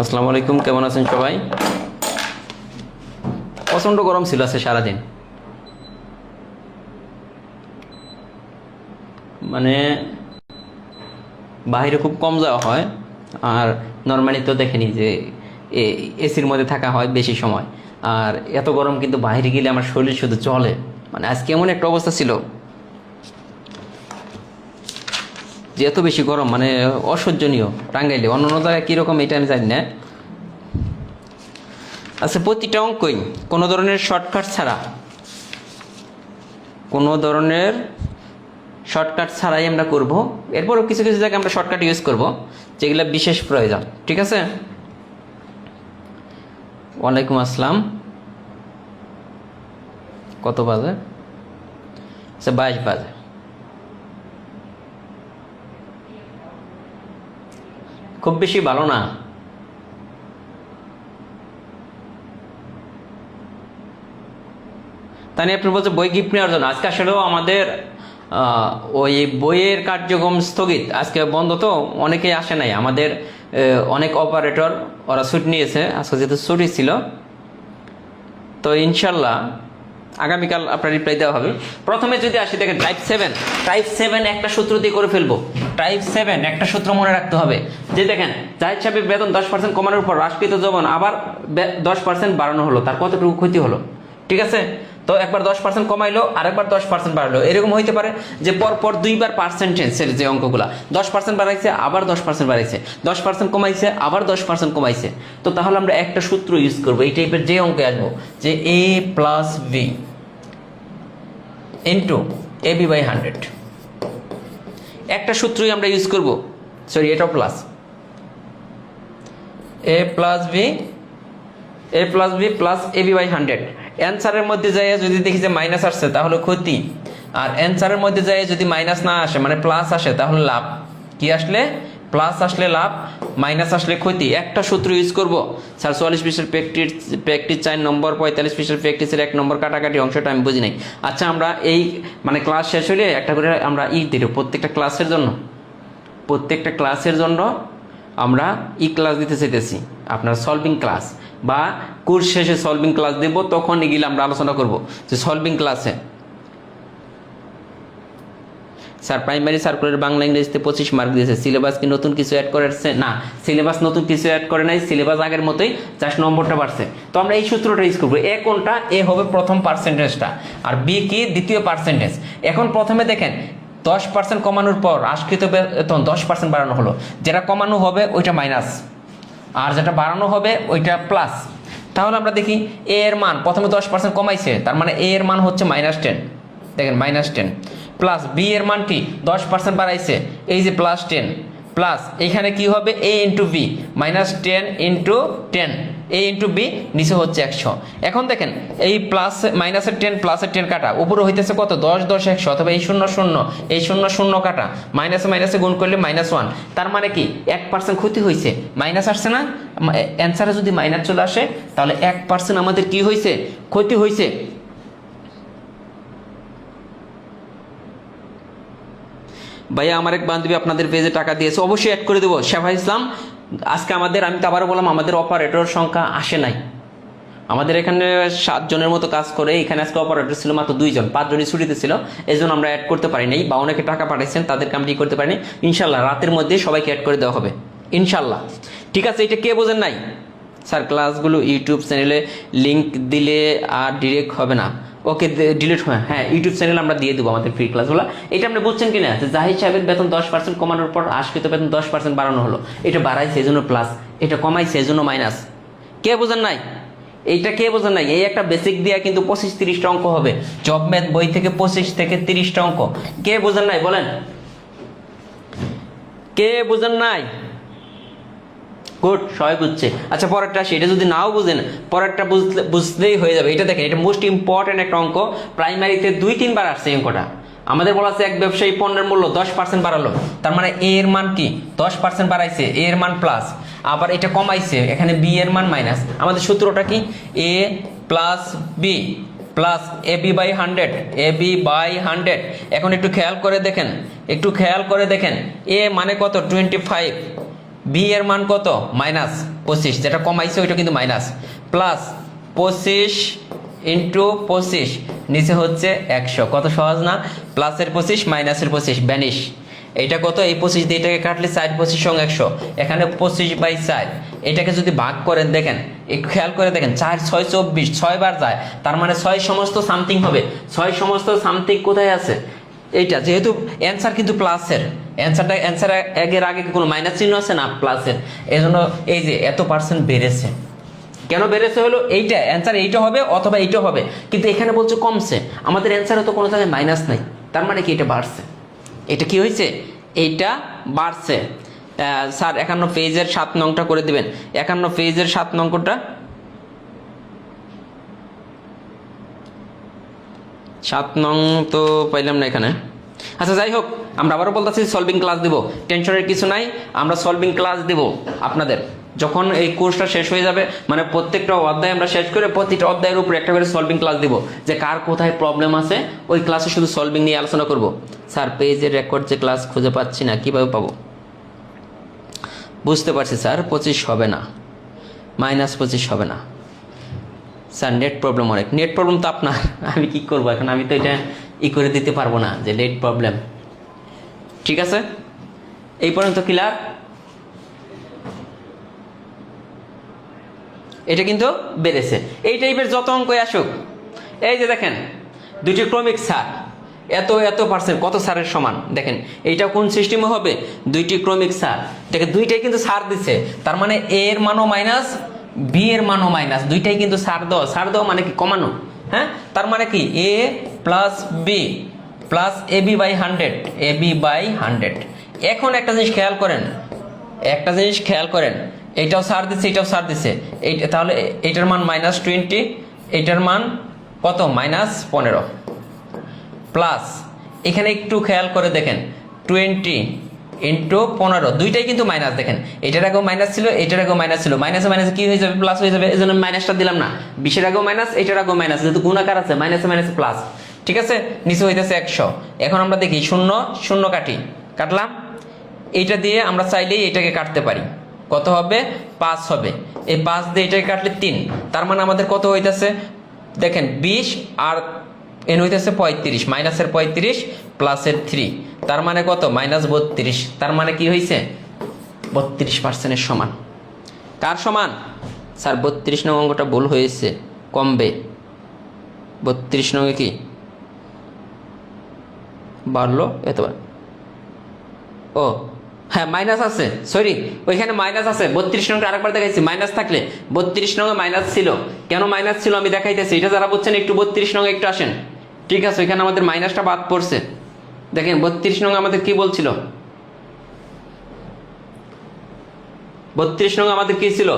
আসসালামু আলাইকুম, কেমন আছেন সবাই? প্রচণ্ড গরম ছিল আজকে সারাদিন, মানে বাইরে খুব কম যাওয়া হয়। আর নর্মালি তো দেখেনি যে এসির মধ্যে থাকা হয় বেশি সময়, আর এত গরম কিন্তু বাইরে গেলে আমার শরীর শুধু চলে। মানে আজকে এমন একটা অবস্থা ছিল যে এত বেশি গরম, মানে অসহ্যনীয়। টাঙ্গাইলে অন্য অন্য জায়গায় কীরকম এটা আমি জানি না। আচ্ছা, প্রতিটা অঙ্কই কোনো ধরনের শর্টকাট ছাড়া, কোনো ধরনের শর্টকাট ছাড়াই আমরা করব। এরপরও কিছু কিছু জায়গায় আমরা শর্টকাট ইউজ করব যেগুলো বিশেষ প্রয়োজন। ঠিক আছে? ওয়ালাইকুম আসসালাম। কত বাজে? আচ্ছা, 22 বাজে। খুব বেশি ভালো না। তাই আপনি বলছে বই গিফট নেওয়ার জন্য। আজকে আসলেও আমাদের ওই বইয়ের কার্যক্রম স্থগিত, আজকে বন্ধ, তো অনেকেই আসে নাই। আমাদের অনেক অপারেটর ওরা ছুটি নিয়েছে, আজকে যেহেতু ছুটি ছিল। তো ইনশাল্লাহ আগামীকাল আপনার রিপ্লাই দেওয়া হবে। প্রথমে যদি আসি, দেখেন টাইপ 7 একটা সূত্র দিয়ে করে ফেলবো। টাইপ 7 একটা সূত্র মনে রাখতে হবে যে দেখেন, জাহিদ সাহেবের বেতন 10% কমানোর পর রাষ্ট্রকৃত জবান আবার 10% বাড়ানো হলো, তার কতটুকু ক্ষতি হলো? ঠিক আছে? তো একবার 10% কমাইলো, আরেকবার 10% বাড়লো। এরকম হইতে পারে যে পরপর দুইবার পার্সেন্টেজের যে অঙ্কগুলা 10% বাড়াইছে, আবার 10% বাড়াইছে, 10% কমাইছে, আবার 10% কমাইছে। তো তাহলে আমরা একটা সূত্র ইউজ করবো এই টাইপের যে অঙ্কে আসবো, যে a plus B into ab/100। একটা সূত্রই আমরা ইউজ করব, সরি এটাও plus, a plus B plus ab/100। অ্যান্সারের মধ্যে যাই যদি দেখি যে মাইনাস আসছে তাহলে ক্ষতি, আর অ্যান্সারের মধ্যে যাই যদি মাইনাস না আসে, মানে প্লাস আসে, তাহলে লাভ। কি আসলে? প্লাস আসলে লাভ, মাইনাস আসলে ক্ষতি। একটা সূত্র ইউজ করব। স্যার 44 পৃষ্ঠার প্র্যাকটিস 4 নম্বর, 45 পৃষ্ঠার প্র্যাকটিসের 1 নম্বর কাটাকাটি অংশটা আমি বুঝি নাই। আচ্ছা, আমরা এই মানে ক্লাস শেষ হলে একটা করে আমরা দিই প্রত্যেকটা ক্লাসের জন্য আমরা ক্লাস দিতে চাইতেছি, আপনার সলভিং ক্লাস বা কোর্স শেষে সলভিং ক্লাস দেব। তখন এগুলো আমরা আলোচনা করব যে সলভিং ক্লাসে স্যার প্রাইমারি সার্কুলার বাংলা ইংরেজিতে 25 মার্ক দিয়েছে, সিলেবাস কি নতুন কিছু অ্যাড করেছে? না, সিলেবাস নতুন কিছু অ্যাড করে নাই, সিলেবাস আগের মতোই, জাস্ট নম্বরটা বাড়ছে। তো আমরা এই সূত্রটা ইউজ করবো। এ কোনটা? এ হবে প্রথম পার্সেন্টেজটা, আর বি কি? দ্বিতীয় পার্সেন্টেজ। এখন প্রথমে দেখেন 10% কমানোর পর রাষ্ট্রকৃত বেতন 10% বাড়ানো হলো, যেটা কমানো হবে ওইটা মাইনাস, আর যেটা বাড়ানো হবে ওইটা প্লাস। তাহলে আমরা দেখি এ এর মান প্রথমে 10% কমাইছে, তার মানে এ এর মান হচ্ছে -10। দেখেন -10 প্লাস বি এর মান কি? 10% বাড়াইছে, এই যে +10 প্লাস এখানে কি হবে? a into B, -10 into 10, a into B, নিচে হচ্ছে 100। এখন দেখেন এই প্লাস মাইনাসের 10 প্লাসের 10 কাটা, উপরে হইতেছে কত? 10 10 100, অথবা এই 0 0 এই 0 0 কাটা, মাইনাসে মাইনাসে গুণ করলে -1। তার মানে কি 1% ক্ষতি হয়েছে, মাইনাস আসছে না? অ্যান্সারে যদি মাইনাস চলে আসে তাহলে 1% আমাদের কি হয়েছে? ক্ষতি হয়েছে। ভাইয়া, আমার এক বান্ধবী আপনাদের পেজে টাকা দিয়েছে, অবশ্যই অ্যাড করে দেবো। শেফা ইসলাম, আজকে আমাদের, আমি তো আবারও বললাম, আমাদের অপারেটর সংখ্যা আসে নাই। আমাদের এখানে 7 জনের মতো কাজ করে, এখানে আজকে অপারেটর ছিল মাত্র 2 জন, 5 জনই ছুটিতে ছিল, এই জন্য আমরা অ্যাড করতে পারি নাই, বা অনেকে টাকা পাঠাইছেন তাদেরকে আমরা করতে পারিনি। ইনশাল্লাহ রাতের মধ্যে সবাইকে অ্যাড করে দেওয়া হবে ইনশাল্লাহ। ঠিক আছে? এটা কে বোঝেন নাই? স্যার ক্লাসগুলো ইউটিউব চ্যানেলে লিংক দিলে আর ডিরেক্ট হবে না? ওকে, ডিলিট হয়। হ্যাঁ, ইউটিউব চ্যানেলে আমরা দিয়ে দেবো আমাদের ফ্রি ক্লাসগুলো। এটা আপনি বুঝছেন কি না, জাহিদ সাহেবের বেতন 10% কমানোর পর আশকিত বেতন 10% বাড়ানো হলো। এটা বাড়াইছে এই জন্য প্লাস, এটা কমাইছে এই জন্য মাইনাস। কে বোঝেন নাই? এইটা কে বোঝেন নাই? এই একটা বেসিক দিয়ে কিন্তু 25-30টা অঙ্ক হবে জব ম্যাথ বই থেকে, 25 থেকে 30টা অঙ্ক। কে বোঝেন নাই বলেন? কে বোঝেন নাই? গুড, সবাই বুঝছে। আচ্ছা, পরেরটা আসি। এটা যদি নাও বুঝেন, পরেরটা বুঝলেই হয়ে যাবে। এটা দেখেন, এটা মোস্ট ইম্পর্টেন্ট একটা অঙ্ক। প্রাইমারিতে 2-3 বার আসছে এই অঙ্কটা। আমাদের বলা আছে এক ব্যবসায়ী পণ্যের মূল্য 10% বাড়ালো, তার মানে এ এর মান কি 10% বাড়াইছে, এ এর মান প্লাস, আবার এটা কমাইছে, এখানে বি এর মান মাইনাস। আমাদের সূত্রটা কি? A plus B plus A B by 100, A B by 100। এখন একটু খেয়াল করে দেখেন, একটু খেয়াল করে দেখেন, এ মানে কত 25, বি এর মান কত -25, যেটা কমাইছে ওইটা কিন্তু মাইনাস, প্লাস 25 ইন্টু 25, নিচে হচ্ছে 100। কত সহজ না? প্লাসের 25 মাইনাসের 25 ব্যানিশ। এইটা কত? এই 25 দিয়ে এটাকে কাটলে 4 25 সঙ্গে 100, এখানে 25/4। এটাকে যদি ভাগ করেন দেখেন, একটু খেয়াল করে দেখেন, 4 6 24, 6 বার যায়, তার মানে 6 সমস্ত সামথিং হবে। 6 সমস্ত সামথিং কোথায় আছে? এইটা যেহেতু অ্যান্সার কিন্তু প্লাসের, অ্যান্সার এর আগে কোনো মাইনাস চিহ্ন আছে না, প্লাসের, এই জন্য এই যে এত পার্সেন্ট বেড়েছে। কেন বেড়েছে হলো এইটা, অ্যান্সার এইটা হবে অথবা এইটা হবে, কিন্তু এখানে বলছে কমছে। আমাদের অ্যান্সারে তো কোনো জায়গায় মাইনাস নাই, তার মানে কি এটা বাড়ছে। এটা কি হয়েছে? এইটা বাড়ছে। স্যার 51 পেজের 7 নংটা করে দিবেন। 51 পেজের 7 নংটা, 7 নং তো পাইলাম না এখানে। আচ্ছা, যাই হোক, আমরা আবারও বলতেছি সলভিং ক্লাস দিব, টেনশনের কিছু নাই। আমরা সলভিং ক্লাস দিব আপনাদের যখন এই কোর্সটা শেষ হয়ে যাবে, মানে প্রত্যেকটা অধ্যায় আমরা শেষ করে প্রতিটা অধ্যায়ের উপর একটা করে সলভিং ক্লাস দিব, যে কার কোথায় প্রবলেম আছে ওই ক্লাসে শুধু সলভিং নিয়ে আলোচনা করব। স্যার পেজের রেকর্ড যে ক্লাস খুঁজে পাচ্ছি না, কিভাবে পাবো? বুঝতে পারছি স্যার, 25 হবে না, -25 হবে না স্যার। নেট প্রবলেম অনেক। নেট প্রবলেম তো আপনার, আমি কি করবো এখন? আমি তো এটা করে দিতে পারবো না যে নেট প্রবলেম। ঠিক আছে, এই পর্যন্ত ক্লিয়ার? এটা কিন্তু বেড়েছে। এই টাইপের যত অঙ্কই আসুক, এই যে দেখেন দুটি ক্রমিক সার, এত এত পার্সেন্ট কত সারের সমান, দেখেন এইটা কোন সিস্টেমে হবে? দুইটি ক্রমিক সার, দেখেন দুইটাই কিন্তু সার দিচ্ছে, তার মানে এ এর মানও মাইনাস, বি এর মানও মাইনাস, দুইটাই কিন্তু সার দেওয়া। সার দেওয়া মানে কি? কমানো। হ্যাঁ, তার মানে কি A plus B plus A B by 100, A B by 100। এখন একটা জিনিস খেয়াল করেন, একটা জিনিস খেয়াল করেন, এইটাও সার দিচ্ছে, এটাও সার দিচ্ছে, এইটা তাহলে এটার মান -20, এটার মান কত? -15, প্লাস এখানে একটু খেয়াল করে দেখেন 20 ইন্টু 15, দুইটাই কিন্তু মাইনাস। দেখেন এটার আগেও মাইনাস ছিল, এটার আগেও মাইনাস ছিল, মাইনাসে মাইনাসে কি হয়ে যাবে? প্লাস হয়ে যাবে। এই জন্য মাইনাসটা দিলাম না। 20-এর আগেও মাইনাস, এটার আগেও মাইনাস, যেহেতু গুণাকার আছে, মাইনাসে মাইনাসে প্লাস। ঠিক আছে, নিচে হইতেছে 100। এখন আমরা দেখি 0 0 কাটলাম। এইটা দিয়ে আমরা চাইলেই এটাকে কাটতে পারি। কত হবে? 5 হবে। এই 5 দিয়ে এটাকে কাটলে 3, তার মানে আমাদের কত হইতেছে? দেখেন 20 আর এন হইতেছে 35, মাইনাসের 35 প্লাসের 3, তার মানে কত? -32। তার মানে কি হয়েছে? 32%-এর সমান। কার সমান? স্যার 32 নং অঙ্কটা ভুল হয়েছে, কমবে। 32 নঙ্গে কি বাড়লো? এতবার ও হ্যাঁ, মাইনাস আছে, সরি, ওইখানে মাইনাস আছে। 32 নংটা আরেকবার দেখাইছি, মাইনাস থাকলে 32 নঙে মাইনাস ছিল। কেন মাইনাস ছিল আমি দেখাইতেছি, এটা যারা বলছেন একটু 32 নঙে একটু আসেন। ঠিক আছে, ওইখানে আমাদের মাইনাসটা বাদ পড়ছে। দেখেন 32 নং আমাদের কি বলছিল? 32 নং আমাদের কি ছিল?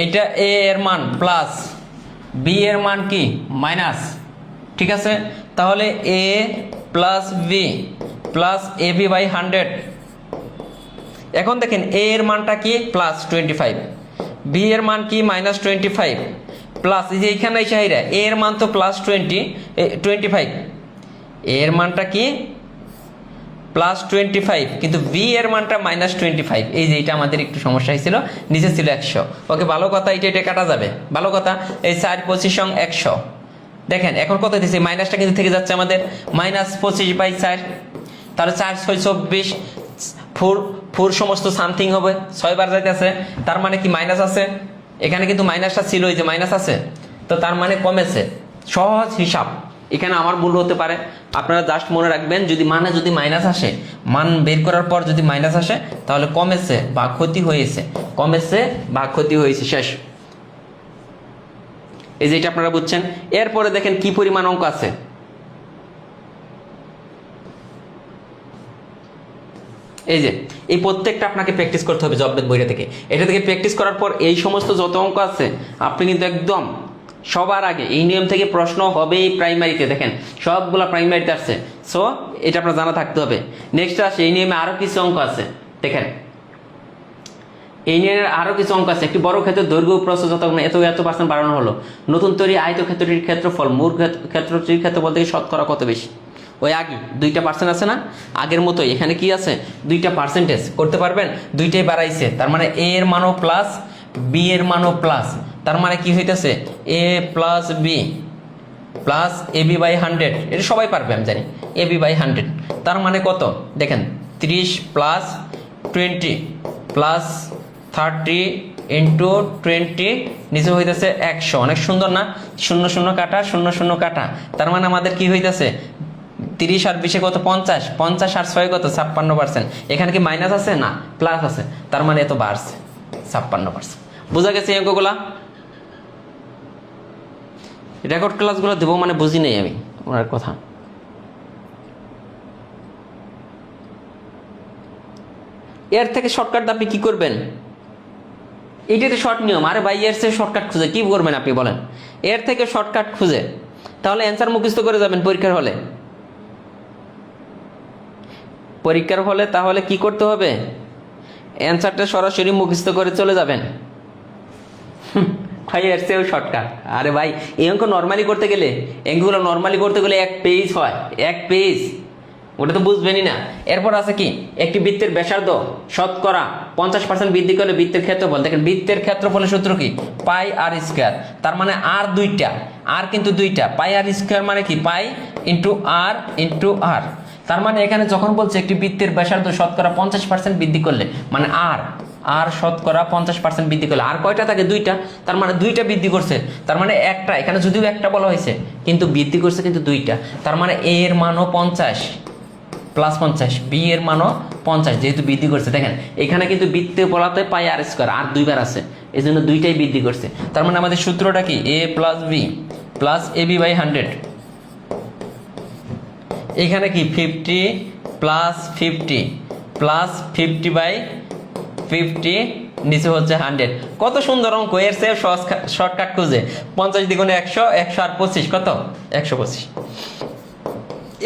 এটা এ এর মান প্লাস, বি এর মান কি? মাইনাস। ঠিক আছে, তাহলে A plus B plus A B by 100। এখন দেখেন এ এর মানটা কি? +25, বি এর মান কি? -25, প্লাস এই যে এখানে চাহিদা এ এর মান তো +25, এ এর মানটা কি? +25, কিন্তু বি এর মানটা -25। এই যে এটা আমাদের একটু সমস্যা হয়েছিল, নিচে ছিল 100। ওকে, ভালো কথা, এটা কাটা যাবে, ভালো কথা। এই 4 25 100। দেখেন এখন কত দিচ্ছে? মাইনাসটা কিন্তু থেকে যাচ্ছে আমাদের, -25/4, তাহলে 4 6 24, 4 সমস্ত সামথিং হবে, 6 বার যাইতেছে, তার মানে কি মাইনাস আছে। এখানে কিন্তু মাইনাসটা ছিল, এই যে মাইনাস আছে, তো তার মানে কমেছে। সহজ হিসাব, এখানে আমার ভুল হতে পারে, আপনারা জাস্ট মনে রাখবেন যদি মাইনাস আসে, মান বের করার পর যদি মাইনাস আসে তাহলে কমেছে বা ক্ষতি হয়েছে, কমেছে বা ক্ষতি হয়েছে, শেষ। এই যে এটা আপনারা বুঝছেন। এরপরে দেখেন কি পরিমাণ অঙ্ক আছে। এই যে এই প্রত্যেকটা আপনাকে প্র্যাকটিস করতে হবে জববেদ বইটা থেকে। এটা থেকে প্র্যাকটিস করার পর এই সমস্ত যত অঙ্ক আছে আপনি কিন্তু একদম সবার আগে এই নিয়ম থেকে প্রশ্ন হবেই প্রাইমারিতে, দেখেন সবগুলা প্রাইমারিতে আসছে, সো এটা আপনার জানা থাকতে হবে। নেক্সট আসে এই নিয়মে আরো কিছু অঙ্ক আছে, দেখেন এই নিয়মের আরো কিছু অঙ্ক আছে। একটি বড় ক্ষেত্রের দৈর্ঘ্য প্রস্থ যতক্ষণ এত পার্সেন্ট বাড়ানো হলো, নতুন তৈরি আয়তক্ষেত্রটির ক্ষেত্রফল মূল ক্ষেত্রটির ক্ষেত্রফল থেকে শতকরা কত বেশি। ওই আগে 2% আছে না, আগের মতোই এখানে কি আছে 2% করতে পারবেন, দুইটাই বাড়াইছে, তার মানে এ এর মানও প্লাস বি এর মানও প্লাস, তার মানে কি হইতেছে A plus B plus A B by 100, এটা সবাই পারবে আমি জানি, এ বি বাই 100, তার মানে কত দেখেন 30 প্লাস 20 প্লাস 30 ইন্টু 20 নিচে হইতেছে 100, অনেক সুন্দর না, 0 কাটা 0 কাটা, তার মানে আমাদের কি হইতেছে 30 আর 20 কত 50, 50 আর 6 কত 56%, এখানে কি মাইনাস আছে না প্লাস আছে, তার মানে এত বাড়ছে 56%। বোঝা গেছে এই অঙ্কগুলা? রেকর্ড ক্লাসগুলো দেবো মানে বুঝি নেই আমি ওনার কথা। এর থেকে শর্টকাট আপনি কি করবেন, এইটাই তো শর্ট নিয়ম। আরে ভাই এর থেকে শর্টকাট খুঁজে কি করবেন আপনি বলেন, এর থেকে শর্টকাট খুঁজে তাহলে অ্যান্সার মুখস্থ করে যাবেন পরীক্ষার হলে। পরীক্ষার হলে তাহলে কি করতে হবে, অ্যান্সারটা সরাসরি মুখস্থ করে চলে যাবেন। ভাই এর চেয়েও শর্টকাট। আরে ভাই এই অঙ্ক নর্মালি করতে গেলে, অঙ্কগুলো নর্মালি করতে গেলে 1 পেজ হয়, 1 পেজ, ওটা তো বুঝবেনই না। এরপর আছে কি, একটি বৃত্তের ব্যাসার্ধ শতকরা 50% বৃদ্ধি করলে বৃত্তের ক্ষেত্রফল, দেখেন বৃত্তের ক্ষেত্রফলের সূত্র কি পাই আর স্কয়ার, তার মানে আর দুইটা, আর কিন্তু দুইটা, পাই আর স্কয়ার মানে কি পাই ইন্টু আর, তার মানে এখানে যখন বলছে একটি বৃত্তের ব্যাসার্ধ শতকরা 50% বৃদ্ধি করলে, মানে আর শতকরা 50% বৃদ্ধি করলে, আর কয়টা থাকে দুইটা, তার মানে দুইটা বৃদ্ধি করছে, তার মানে একটা, এখানে যদিও একটা বলা হয়েছে কিন্তু বৃদ্ধি করছে কিন্তু দুইটা, তার মানে এ এর মানও 50 প্লাস 50, বি এর মানও 50, যেহেতু বৃদ্ধি করছে। দেখেন এখানে কিন্তু বৃত্তে বলাতে পাই আর স্কয়ার, আর দুইবার আছে, এই জন্য দুইটাই বৃদ্ধি করছে, তার মানে আমাদের সূত্রটা কি A plus B plus A B by 100, এখানে কি 50 প্লাস 50 প্লাস 50 বাই 50 নিচে হচ্ছে 100। কত সুন্দর অঙ্ক, এর চেয়ে সহজ শর্টকাট খুঁজে 50 দ্বিগুণে 100, 100 আর 25 কত 125,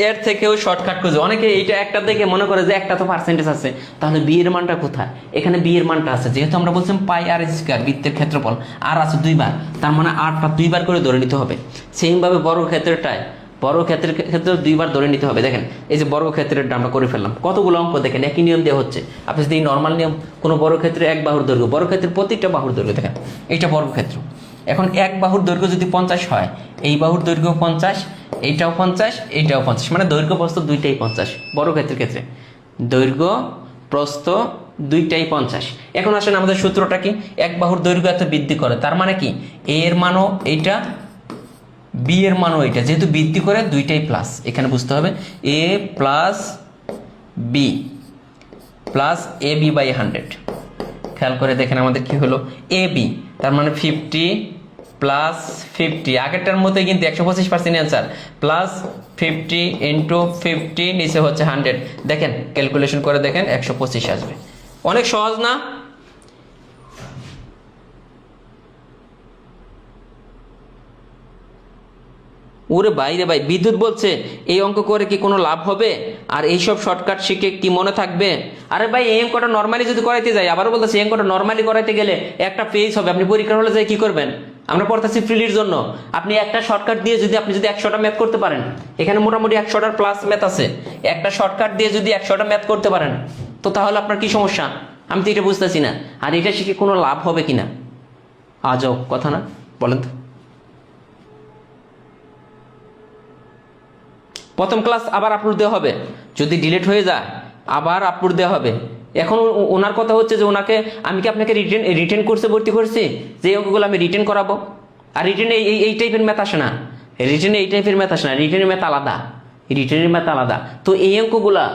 এর থেকেও শর্টকাট খুঁজে। অনেকে এইটা একটা দেখে মনে করে যে একটা তো পার্সেন্টেজ আছে, তাহলে বি এর মানটা কোথায়, এখানে বি এর মানটা আছে, যেহেতু আমরা বলছিলাম পাই আর স্কয়ার বৃত্তের ক্ষেত্রফল, আর আছে দুইবার, তার মানে আরটা দুইবার করে ধরে নিতে হবে। সেমভাবে বড় ক্ষেত্রটায় ক্ষেত্রে দুইবার ধরে নিতে হবে। দেখেন এই যে বর্গ ক্ষেত্রের আমরা করে ফেললাম, কতগুলো অঙ্ক দেখেন একই নিয়ম দেওয়া হচ্ছে। আপনি যদি নর্মাল নিয়ম কোনো বড় ক্ষেত্রে 1 বাহুর দৈর্ঘ্য, বড় ক্ষেত্রের প্রত্যেকটা বাহুর দৈর্ঘ্য দেখেন, এইটা বর্গ ক্ষেত্র, এখন 1 বাহুর দৈর্ঘ্য যদি 50 হয়, এই বাহুর দৈর্ঘ্য 50, এইটাও 50, এইটাও 50, মানে দৈর্ঘ্য প্রস্থ দুইটাই 50। বড় ক্ষেত্রের ক্ষেত্রে দৈর্ঘ্য প্রস্থ দুইটাই 50। এখন আসেন আমাদের সূত্রটা কি, 1 বাহুর দৈর্ঘ্য এত বৃদ্ধি করে, তার মানে কি এ এর মানও এইটা, বি এর মানও এইটা, যেহেতু বৃদ্ধি করে দুইটাই প্লাস, এখানে বুঝতে হবে A plus B plus A B by 100। খেয়াল করে দেখেন আমাদের কি হলো এ বি, তার মানে 50 প্লাস 50, আগেরটার মতোই কিন্তু 125% অ্যান্সার, প্লাস 50 ইন্টু 50 নিচে হচ্ছে 100, দেখেন ক্যালকুলেশন করে দেখেন 125 আসবে। অনেক সহজ না? ওরে বাইরে ভাই, বিদ্যুৎ বলছে এই অঙ্ক করে কি কোনো লাভ হবে, আর এইসব শর্টকাট শিখে কি মনে থাকবে? আরে ভাই এই অঙ্কটা নর্মালি যদি করাইতে যাই, আবারও বলতেছি এই অঙ্কটা নর্মালি করাইতে গেলে একটা পেজ হবে, আপনি পরীক্ষার হলে যাই কি করবেন, আমরা পড়তেছি ফ্রিলির জন্য, আপনি একটা শর্টকাট দিয়ে যদি আপনি 100টা ম্যাথ করতে পারেন, এখানে মোটামুটি 100টার প্লাস ম্যাথ আছে, একটা শর্টকাট দিয়ে যদি 100টা ম্যাথ করতে পারেন, তো তাহলে আপনার কি সমস্যা? আমি তো এটা বুঝতেছি না, আর এটা শিখে কোনো লাভ হবে কিনা, আজব কথা না, বলেন তো। প্রথম ক্লাস আবার আপলোড দেওয়া হবে, যদি ডিলিট হয়ে যায় আবার আপলোড দেওয়া হবে, এখন ওনার কথা হচ্ছে যে ওনাকে আমি কি আপনাকে রিটেন কোর্সে ভর্তি করছি যে এই অঙ্কগুলো আমি রিটেন করাবো? আর রিটেনে এই টাইপের ম্যাথ আসে না, রিটেনে এই টাইপের ম্যাথ আসে না, রিটেনের ম্যাথ আলাদা, রিটেনের ম্যাথ আলাদা। তো এই অঙ্কগুলা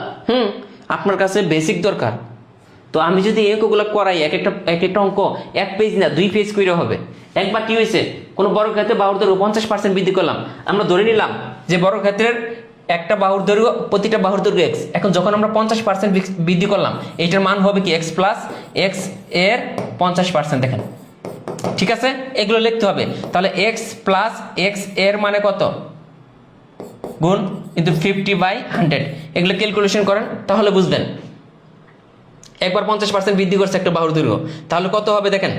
আপনার কাছে বেসিক দরকার। তো আমি যদি এই অঙ্কগুলো করাই এক একটা অঙ্ক 1 পেজ না 2 পেজ করে হবে। একবার কি হয়েছে, কোনো বর্গক্ষেত্রে বাহুর দৈর্ঘ্য 50% বৃদ্ধি করলাম, আমরা ধরে নিলাম যে বর্গক্ষেত্রের একটা বাহুর দৈর্ঘ্য, প্রতিটা বাহুর দৈর্ঘ্য x। এখন যখন আমরা 50% বৃদ্ধি করলাম, এইটার মান হবে কি x প্লাস x এর 50%। দেখেন ঠিক আছে, এগুলো লিখতে হবে। তাহলে x প্লাস x এর মানে কত গুণ কিন্তু 50/100, এগুলো ক্যালকুলেশন করেন তাহলে বুঝবেন। একবার 50% বৃদ্ধি করছে একটা বাহুর দৈর্ঘ্য, তাহলে কত হবে দেখেন,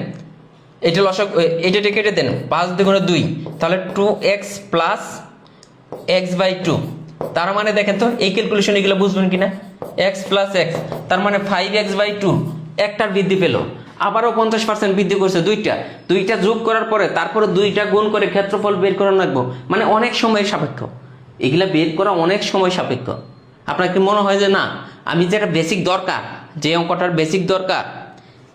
এটা লসক, এটা কেটে দেন, 5 দ্বিগুণে 2, তাহলে 2x প্লাস x/2। তার মানে দেখেন তো এই ক্যালকুলেশন এগুলো বুঝবেন কিনা, x প্লাস x, তার মানে 5x/2 একটার বৃদ্ধি পেল। আবারও 50% বৃদ্ধি করছে দুইটা যোগ করার পরে তারপরে 2টা গুণ করে ক্ষেত্রফল বের করা লাগবো, মানে অনেক সময় সাপেক্ষ, এগুলা বের করা অনেক সময় সাপেক্ষ। আপনার কি মনে হয় যে না, আমি যেটা বেসিক দরকার, যে অঙ্কটার বেসিক দরকার,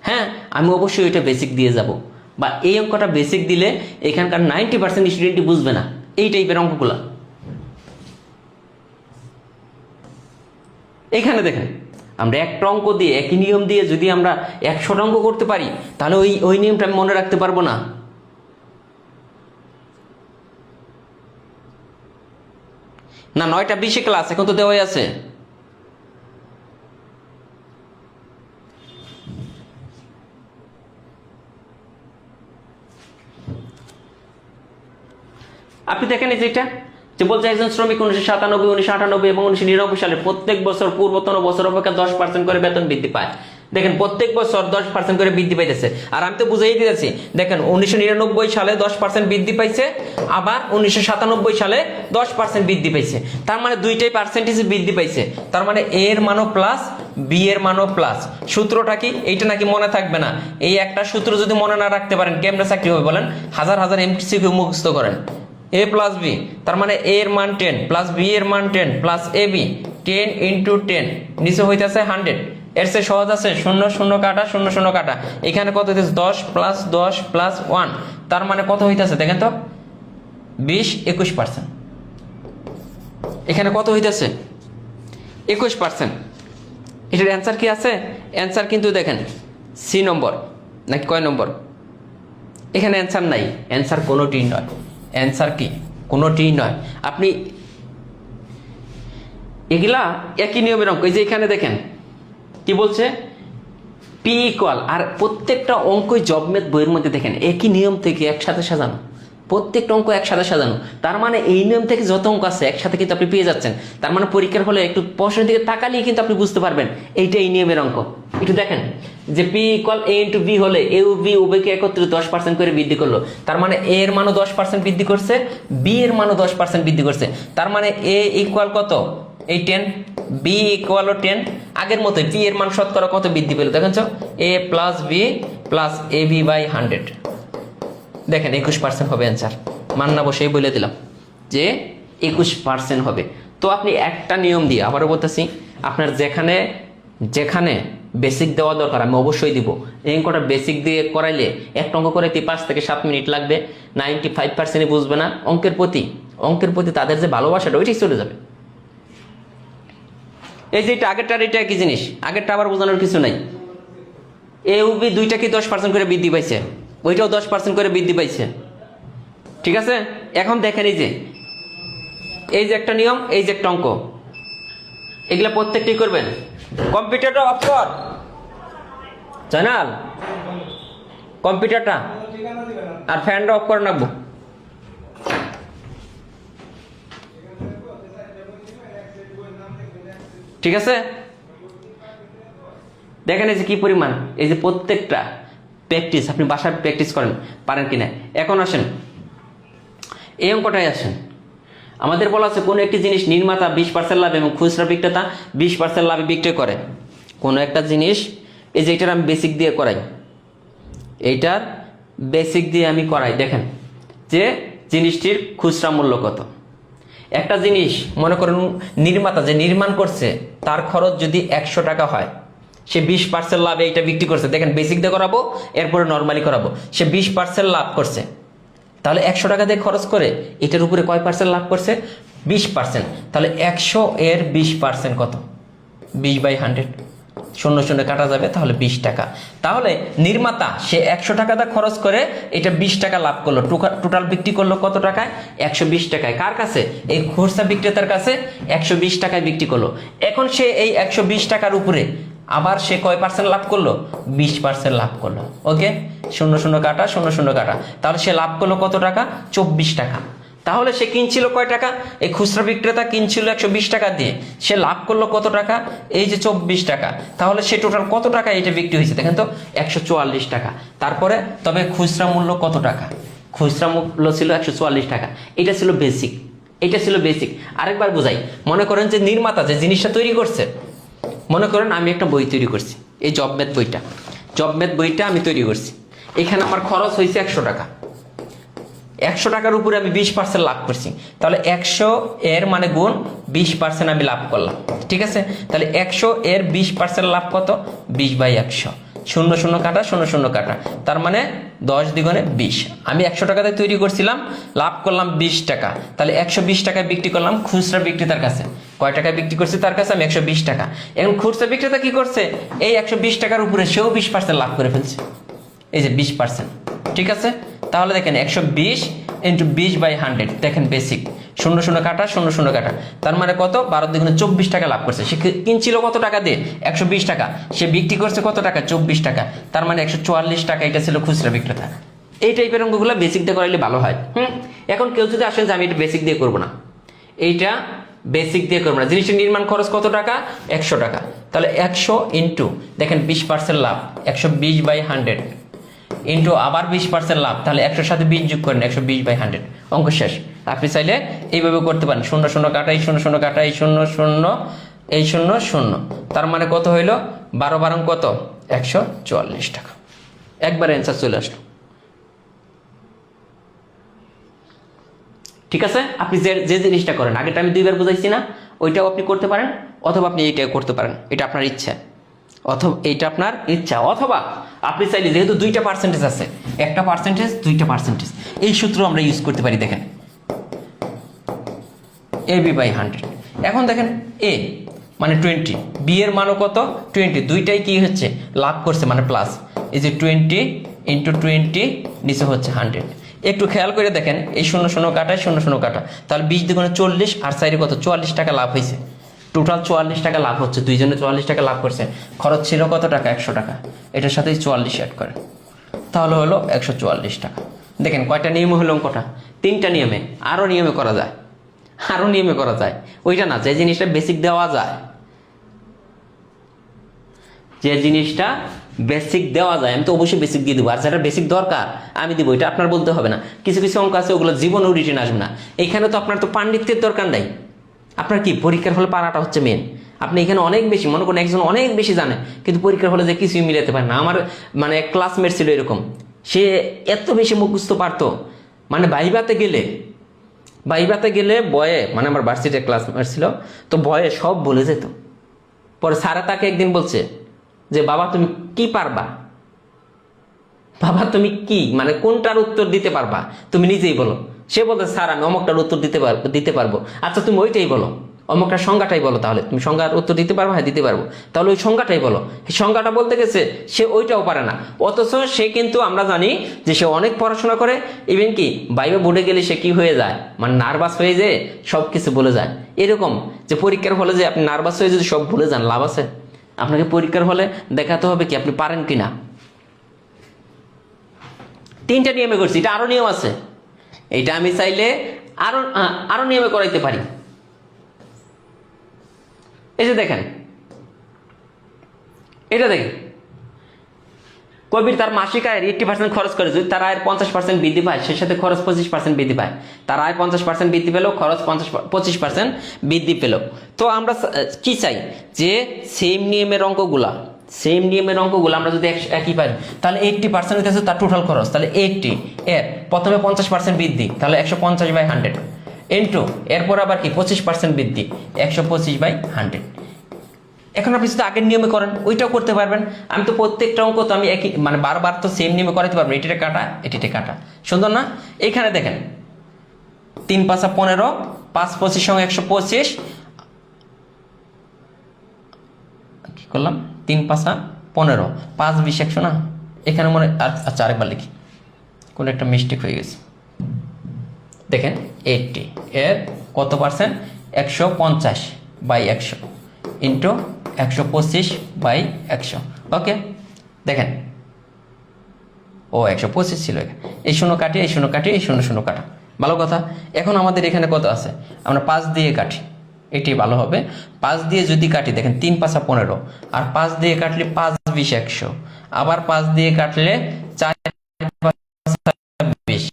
হ্যাঁ আমি অবশ্যই ওইটা বেসিক দিয়ে যাব, বা এই অঙ্কটা বেসিক দিলে এখানকার 90% স্টুডেন্টই বুঝবে না এই টাইপের অঙ্কগুলা। এখানে দেখেন আমরা একটা অঙ্ক দিয়ে একই নিয়ম দিয়ে যদি আমরা 100টা অঙ্ক করতে পারি, তাহলে ওই নিয়মটা আমি মনে রাখতে পারবো না। না 9টা 20 ক্লাস এখন তো দেওয়াই আছে। আপনি দেখেন এই যেটা যে বলছে একজন শ্রমিক 1997, 1998 এবং 1999 সালে প্রত্যেক বছর পূর্বতন বছর অপেক্ষা 10% করে বেতন বৃদ্ধি পায়। দেখেন প্রত্যেক বছর 10% করে বৃদ্ধি পাইতেছে। আর আমি তো বুঝাই দিয়েছি, দেখেন 1999 সালে 10% বৃদ্ধি পাইছে, আবার 1997 সালে 10% বৃদ্ধি পাইছে। তার মানে দুইটাই পার্সেন্টেজ বৃদ্ধি পাইছে। তার মানে এ এর মানও প্লাস, বি এর মানও প্লাস। সূত্রটা কি, এইটা নাকি মনে থাকবে না? এই একটা সূত্র যদি মনে না রাখতে পারেন কেমনে চাকরি হবে বলেন? হাজার হাজার এমসিকিউ মুখস্থ করেন। a প্লাস বি, তার মানে a এর মান 10 প্লাস b এর মান 10 প্লাস ab, 10 ইন্টু 10, নিচে হইতেছে 100। এর চেয়ে সহজ আছে, 0 0 কাটা, 0 0 কাটা, এখানে কত হইতেছে 10 প্লাস 10 প্লাস 1, তার মানে কত হইতেছে দেখেন তো 20 21%। এখানে কত হইতেছে 21%। এটার অ্যান্সার কি আছে? অ্যান্সার কিন্তু দেখেন সি নম্বর নাকি কয় নম্বর? এখানে অ্যান্সার নাই, অ্যান্সার কোনোটি নয়। অ্যান্সার কি? কোনোটি নয়। আপনি এগুলা একই নিয়মের অঙ্ক। এই যে এখানে দেখেন কি বলছে, পি ইকুয়াল, আর প্রত্যেকটা অঙ্কই জব ম্যাথ বইয়ের মধ্যে দেখেন একই নিয়ম থেকে একসাথে সাজানো, প্রত্যেকটা অঙ্ক একসাথে সাজানো। তার মানে এই নিয়ম থেকে যত অঙ্ক আছে একসাথে কিন্তু আপনি পেয়ে যাচ্ছেন। তার মানে পরীক্ষার হলে একটু প্রশ্নের দিকে তাকালেই কিন্তু আপনি বুঝতে পারবেন এইটা এই নিয়মের অঙ্ক। একটু দেখেন যে পি ইকুয়াল এ ইন্টু বি হলে এ ও বি উভয়কে একত্রে 10% করে বৃদ্ধি করলো। তার মানে এ এর মানও 10% বৃদ্ধি করছে, বি এর মানও 10% বৃদ্ধি করছে। তার মানে এ ইকুয়াল কত? এই 10, বি ইকুয়ালও 10, আগের মতোই। পি এর মান শতকরা কত বৃদ্ধি পেল দেখেন তো? A plus B plus A B by 100। দেখেন 21% হবে অ্যান্সার। মান না বসেই বলে দিলাম যে 21% হবে। তো আপনি একটা নিয়ম দিয়ে, আবারও বলতেছি, আপনার যেখানে যেখানে বেসিক দেওয়া দরকার আমি অবশ্যই দিব। এই অঙ্কটা বেসিক দিয়ে করাইলে একটা অঙ্ক করাইতে 5 থেকে 7 মিনিট লাগবে, 95%ই বুঝবে না। অঙ্কের প্রতি তাদের যে ভালোবাসাটা ওইটাই চলে যাবে। এই যে এটা আগেরটার এটা একই জিনিস, আগেরটা আবার বোঝানোর কিছু নাই। এ ও বি দুইটা কি 10% করে বৃদ্ধি পাইছে, ওইটাও 10% করে বৃদ্ধি পাইছে, ঠিক আছে? এখন দেখেন এই যে একটা নিয়ম, এই যে একটা অঙ্ক, এগুলা প্রত্যেকটি করবেন। কম্পিউটারটা অফ কর জানাল, কম্পিউটারটা আর ফ্যানটা অফ করে রাখবো। ঠিক আছে, দেখেন এই যে কি পরিমাণ, এই যে প্রত্যেকটা প্র্যাকটিস আপনি বাসায় প্র্যাকটিস করেন, পারেন কিনা। এখন আসেন এই অঙ্কটাই আসেন। আমাদের বলা আছে কোনো একটি জিনিস নির্মাতা 20% লাভ এবং খুচরা বিক্রেতা 20% লাভে বিক্রয় করে। কোনো একটা জিনিস, এই যে এটার আমি বেসিক দিয়ে করাই, এইটার বেসিক দিয়ে আমি করাই। দেখেন যে জিনিসটির খুচরা মূল্য কত। একটা জিনিস মনে করুন নির্মাতা যে নির্মাণ করছে তার খরচ যদি 100 টাকা হয়, সে 20% লাভে এটা বিক্রি করছে, দেখেন বেসিক দিয়ে করাবো এরপরে নর্মালি করাবো। সে 20% লাভ করছে, তাহলে 100 টাকা দিয়ে খরচ করে এটার উপরে কয় পার্সেন্ট লাভ করছে? 20%। তাহলে 100 এর 20% কত? 20/100, শূন্য শূন্য কাটা যাবে, তাহলে 20 টাকা। তাহলে নির্মাতা সে 100 টাকা দিয়ে খরচ করে এটা 20 টাকা লাভ করলো, টোটাল বিক্রি করলো কত টাকায়? 120 টাকায়। কার কাছে? এই খুচরা বিক্রেতার কাছে 120 টাকায় বিক্রি করলো। এখন সে এই 120 টাকার উপরে আবার সে কয় পার্সেন্ট লাভ করলো? 20% লাভ করলো। ওকে, শূন্য শূন্য কাটা, শূন্য শূন্য কাটা, তাহলে সে লাভ করলো কত টাকা? 24 টাকা। তাহলে সে কিনছিল কয় টাকা? এই খুচরা বিক্রেতা কিনছিল 120 টাকা দিয়ে, সে লাভ করলো কত টাকা? এই যে 24 টাকা। তাহলে সে টোটাল কত টাকা এটা বিক্রি হয়েছে? দেখেন তো, 144 টাকা। তারপরে তবে খুচরা মূল্য কত টাকা? খুচরা মূল্য ছিল 144 টাকা। এটা ছিল বেসিক, এটা ছিল বেসিক। আরেকবার বোঝাই, মনে করেন যে নির্মাতা যে জিনিসটা তৈরি করছে, মনে করেন আমি একটা বই তৈরি করছি, এই জব ম্যাথ বইটা, জব ম্যাথ বইটা আমি তৈরি করছি। এখানে আমার খরচ হয়েছে 100 টাকা। 100 টাকার উপরে আমি 20% লাভ করছি, তাহলে 100 এর মানে গুণ 20% আমি লাভ করলাম। ঠিক আছে, তাহলে 100 এর 20% লাভ কত? 20/100, শূন্য শূন্য কাটা, শূন্য শূন্য কাটা, তার মানে 10 দ্বিগুণে 20। আমি 100 টাকাতে তৈরি করছিলাম, লাভ করলাম 20 টাকা, তাহলে 120 টাকায় বিক্রি করলাম খুচরা বিক্রেতার কাছে। কয় টাকায় বিক্রি করছি তার কাছে? আমি 120 টাকা। এখন খুচরা বিক্রেতা কি করছে? এই 120 টাকার উপরে সেও 20% লাভ করে ফেলছে, এই যে 20%। ঠিক আছে, তাহলে দেখেন 120 × 20/100, দেখেন বেসিক, শূন্য শূন্য কাটা, শূন্য শূন্য কাটা, তার মানে কত? 12 দ্বিগুণে 24 টাকা লাভ করছে। সে কিনছিল কত টাকা দিয়ে? 120 টাকা। সে বিক্রি করছে কত টাকা? 24 টাকা, তার মানে 144 টাকা। এটা ছিল খুচরা বিক্রেতা। এই টাইপের অঙ্কগুলো বেসিক দিয়ে করাইলে ভালো হয়। এখন কেউ যদি আসে যে আমি এটা বেসিক দিয়ে করবো না, এইটা বেসিক দিয়ে করবো না, জিনিসটা নির্মাণ খরচ কত টাকা? 100 টাকা। তাহলে 100 ইন্টু, দেখেন 20% লাভ, 120/100 ইন্টু আবার 20% লাভ, তাহলে 100-র সাথে 20 যোগ করেন, 120/100, অঙ্ক শেষ। আপনি চাইলে এইভাবে করতে পারেন, শূন্য শূন্য কাটা, এই শূন্য শূন্য কাটা, এই শূন্য শূন্য, এই শূন্য শূন্য, তার মানে কত হইল? 12 বারং কত? 144 টাকা। একবার অ্যান্সার চলে আসলো। ঠিক আছে, আপনি যে জিনিসটা করেন, আগেটা আমি 2বার বুঝাইছি না, ওইটাও আপনি করতে পারেন, অথবা আপনি এইটাও করতে পারেন, এটা আপনার ইচ্ছা, অথবা এইটা আপনার ইচ্ছা, অথবা আপনি চাইলে, যেহেতু 2টা পার্সেন্টেজ আছে, একটা পার্সেন্টেজ, 2টা পার্সেন্টেজ, এই সূত্র আমরা ইউজ করতে পারি। দেখেন AB/100। এখন দেখেন এ মানে 20, বি এর মানও কত? 20, দুইটাই কি হচ্ছে? লাভ করছে, মানে প্লাস। এই যে 20 × 20 নিচে হচ্ছে 100। একটু খেয়াল করে দেখেন, এই শূন্য শূন্য কাটায়, শূন্য শূন্য কাটা, তাহলে 20 দ্বিগুণে 40, আর সাইডে কত? 44 টাকা লাভ হয়েছে। টোটাল 44 টাকা লাভ হচ্ছে, দুইজনে 44 টাকা লাভ করছে। খরচ ছিল কত টাকা? 100 টাকা। এটার সাথে 44 অ্যাড করেন, তাহলে হলো 144 টাকা। দেখেন কয়টা নিয়ম হলো অঙ্কটা? 3টা নিয়মে। আরও নিয়মে করা যায়, আরও নিয়মে করা যায়। ওইটা না, যে জিনিসটা বেসিক দেওয়া যায়, যে জিনিসটা বেসিক দেওয়া যায়, আমি তো অবশ্যই বেসিক দিয়ে দেবো। আর যেটা বেসিক দরকার আমি দিব, এটা আপনার বলতে হবে না। কিছু কিছু অঙ্ক আছে, ওগুলো জীবনেও রিটেন আসবে না। এখানে তো আপনার তো পাণ্ডিত্যের দরকার নাই, আপনার কি পরীক্ষার হলে পারাটা হচ্ছে মেন। আপনি এখানে অনেক বেশি, মনে করেন একজন অনেক বেশি জানে, কিন্তু পরীক্ষার হলে যে কিছুই মিলাতে পারে না। আমার মানে ক্লাসমেট ছিল এরকম, সে এত বেশি মুখস্থ পারতো, মানে ভাইভাতে গেলে বয়ে, মানে আমার ভার্সিটির ক্লাসমেট ছিল, তো বয়ে সব বলে যেত। পরে স্যারা তাকে একদিন বলছে যে বাবা তুমি কি পারবা, বাবা তুমি কি, মানে কোনটার উত্তর দিতে পারবা, তুমি নিজেই বলো। সে বলতে স্যার আমি অমুকটার উত্তর দিতে পারবো। আচ্ছা তুমি ওইটাই বলো, অমুকটার সংজ্ঞাটাই বলো, তাহলে তুমি সংজ্ঞার উত্তর দিতে পারবো? হ্যাঁ দিতে পারবো। তাহলে ওই সংজ্ঞাটাই বলো। সংজ্ঞাটা বলতে গেছে, সে ওইটাও পারে না, অথচ সে কিন্তু আমরা জানি যে সে অনেক পড়াশোনা করে। ইভেন কি বাইরে বোর্ডে গেলে সে কি হয়ে যায়, মানে নার্ভাস হয়ে যায়, সব কিছু বলে যায়। এরকম যে পরীক্ষার হলে যে আপনি নার্ভাস হয়ে যদি সব ভুলে যান, লাভ আছে? আপনাকে পরীক্ষার হলে দেখাতে হবে কি আপনি পারেন কিনা। 3টা নিয়মে করছি, এটা আরো নিয়ম আছে, এটা আমি চাইলে আরো নিয়মে করাইতে পারি। এই যে দেখেন, এটা দেখেন, কবির তার মাসিক আয়ের 80% খরচ করে, যদি তার আয়ের 50% বৃদ্ধি পায়, সে সাথে খরচ 25% বৃদ্ধি পায়। তার আয় 50% বৃদ্ধি পেল, খরচ 25% বৃদ্ধি পেল। তো আমরা কি চাই, যে সেম নিয়মের অঙ্কগুলা আমরা যদি একই পাই, তাহলে 80% হইতেছে তার টোটাল খরচ, তাহলে 80 এর প্রথমে 50% বৃদ্ধি, তাহলে 150/100 ইন্টু এরপর আবার কি 25% বৃদ্ধি, 125/100। এখন আপনি যদি আগের নিয়মে করেন ওইটাও করতে পারবেন। আমি তো প্রত্যেকটা অঙ্ক তো আমি একই মানে বারবার তো সেম নিয়মে করাতে পারবো, এটিতে কাটা এটিতে কাটা, সুন্দর না? এইখানে দেখেন 3 × 5 = 15, 5 × 25 = 125, কি করলাম 3 × 5 = 15, 5 × 20 = 100 না? এখানে মনে আচ্ছা আরেকবার লিখি, কোনো একটা মিস্টেক হয়ে গেছে। দেখেন 80 এর কত পার্সেন্ট, 150/100 ইন্টু 125/100। ওকে দেখেন ও 125 ছিল, এই শূন্য কাটি এই শূন্য কাটি এই শূন্য শূন্য কাটা, ভালো কথা। এখন আমাদের এখানে কত আছে, আমরা 5 দিয়ে কাটি, এটি ভালো হবে। 5 দিয়ে যদি কাটি দেখেন 3 × 5 = 15, আর 5 দিয়ে কাটলে 5 × 20 = 100, আবার 5 দিয়ে কাটলে 4 × 5 = 20,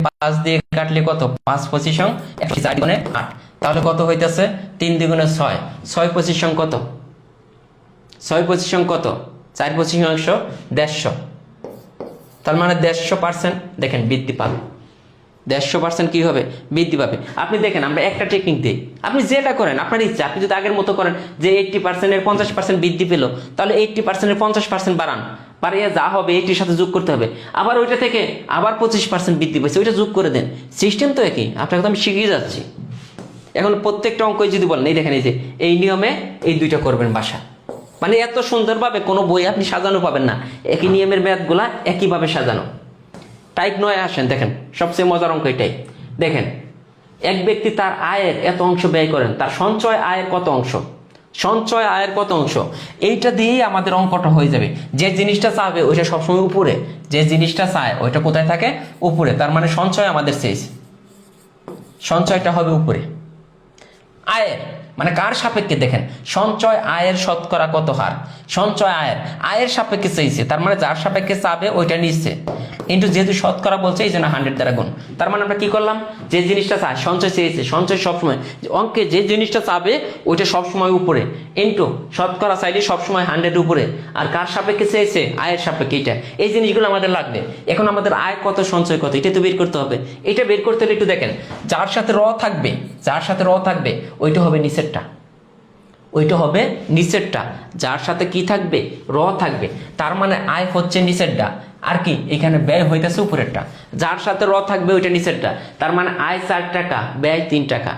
5 দিয়ে কাটলে কত, 5 × 25 = 100, 4 × 8, তাহলে কত হইতেছে 3 × 2 = 6, 6 × 25 = কত, 6 × 25 = কত, 4 × 25 = 150, তার মানে 150% দেখেন বৃদ্ধি পাবে, 150% কি হবে, বৃদ্ধি পাবে। আপনি দেখেন আমরা একটা টেকনিক দিই, আপনি যেটা করেন আপনার ইচ্ছা, আপনি যদি আগের মতো করেন যে 80% এর 50% বৃদ্ধি পেল, তাহলে 80% এর 50% বাড়ান, বাড়িয়ে যা হবে এটির সাথে যোগ করতে হবে, আবার ওইটা থেকে আবার 25% বৃদ্ধি পেয়েছে ওইটা যোগ করে দেন, সিস্টেম তো একই, আপনাকে তো আমি শিখিয়ে যাচ্ছি। এখন প্রত্যেকটা অঙ্কই যদি বলেন এই দেখেন এই যে এই নিয়মে এই দুইটা করবেন বাসা, মানে এত সুন্দরভাবে কোনো বই আপনি সাজানো পাবেন না, একই নিয়মের ম্যাথগুলা একইভাবে সাজানো। টাইপ 9 আসেন, দেখেন সবচেয়ে মজার অঙ্ক এটাই। দেখেন এক ব্যক্তি তার আয়ের এত অংশ ব্যয় করেন, তার সঞ্চয় আয়ের কত অংশ, সঞ্চয় আয়ের কত অংশ, এইটা দিয়েই আমাদের অঙ্কটা হয়ে যাবে। যে জিনিসটা চাবে ওইটা সবসময় উপরে, যে জিনিসটা চায় ওইটা কোথায় থাকে, উপরে, তার মানে সঞ্চয় আমাদের শেষ, সঞ্চয়টা হবে উপরে। আয়ের মানে কার সাপেক্ষে, দেখেন সঞ্চয় আয়ের শতকরা কত হার, সঞ্চয় আয়ের সাপেক্ষে চাইছে, তার মানে যার সাপেক্ষে চাবে ওইটা নিচ্ছে, কিন্তু যেহেতু শতকরা বলছে এই জন্য 100 দ্বারা গুণ। তার মানে আমরা কি করলাম, যে জিনিসটা চায় সঞ্চয় চেয়েছে, সঞ্চয় সবসময় অঙ্কে যে জিনিসটা চাবে ওইটা সবসময় উপরে, ইন্টু শতকরা চাইলে সবসময় 100 উপরে, আর কার সাপেক্ষে চেয়েছে, আয়ের সাপেক্ষে, এইটা এই জিনিসগুলো আমাদের লাগবে। এখন আমাদের আয় কত সঞ্চয় কত এটা তো বের করতে হবে, এটা বের করতে হলে একটু দেখেন যার সাথে র থাকবে, যার সাথে র থাকবে ওইটা হবে নিচেরটা, ওইটা হবে নিচেরটা, যার সাথে কি থাকবে, র থাকবে, তার মানে আয় হচ্ছে নিচেরটা, আর কি এখানে ব্যয় হইতেছে উপরেরটা, যার সাথে র থাকবে ওইটা নিচেরটা, তার মানে আয় 4 টাকা, ব্যয় 3 টাকা,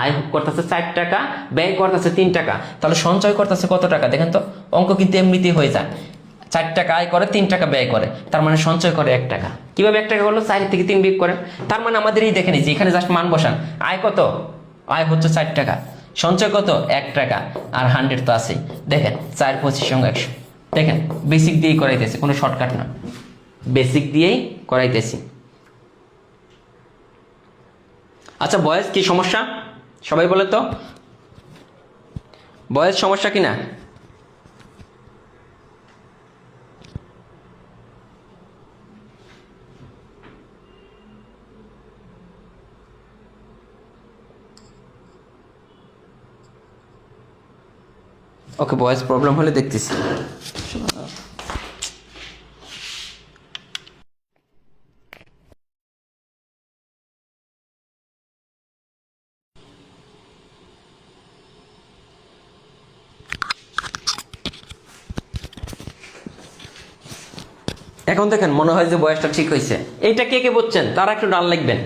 আয় করতেছে 4 টাকা, ব্যয় করতেছে 3 টাকা, তাহলে সঞ্চয় করতেছে কত টাকা, দেখেন তো অঙ্ক কিন্তু এমনিতেই হয়ে যায়, 4 টাকা আয় করে 3 টাকা ব্যয় করে, তার মানে সঞ্চয় করে 1 টাকা। কিভাবে 1 টাকা করলো, 4 থেকে 3 বিয়োগ করেন, তার মানে আমাদের এই দেখেন যে এখানে জাস্ট মান বসান, আয় কত, আয় হচ্ছে 4 টাকা, সঞ্চয় কত 1 টাকা, আর 100 তো আছেই, দেখেন 4 × 25 = 100, দেখেন বেসিক দিয়েই করাইতেছি, কোনো শর্টকাট না, বেসিক দিয়েই করাইতেছি। আচ্ছা বয়েস কি সমস্যা, সবাই বলে তো বয়েস সমস্যা কিনা, ওকে ভয়েস প্রবলেম হলে দেখতেছি। এখন দেখেন মনে হয় যে বয়সটা ঠিক হয়েছে। এইটা কে কে বুঝছেন তারা একটু ডান লিখবেন,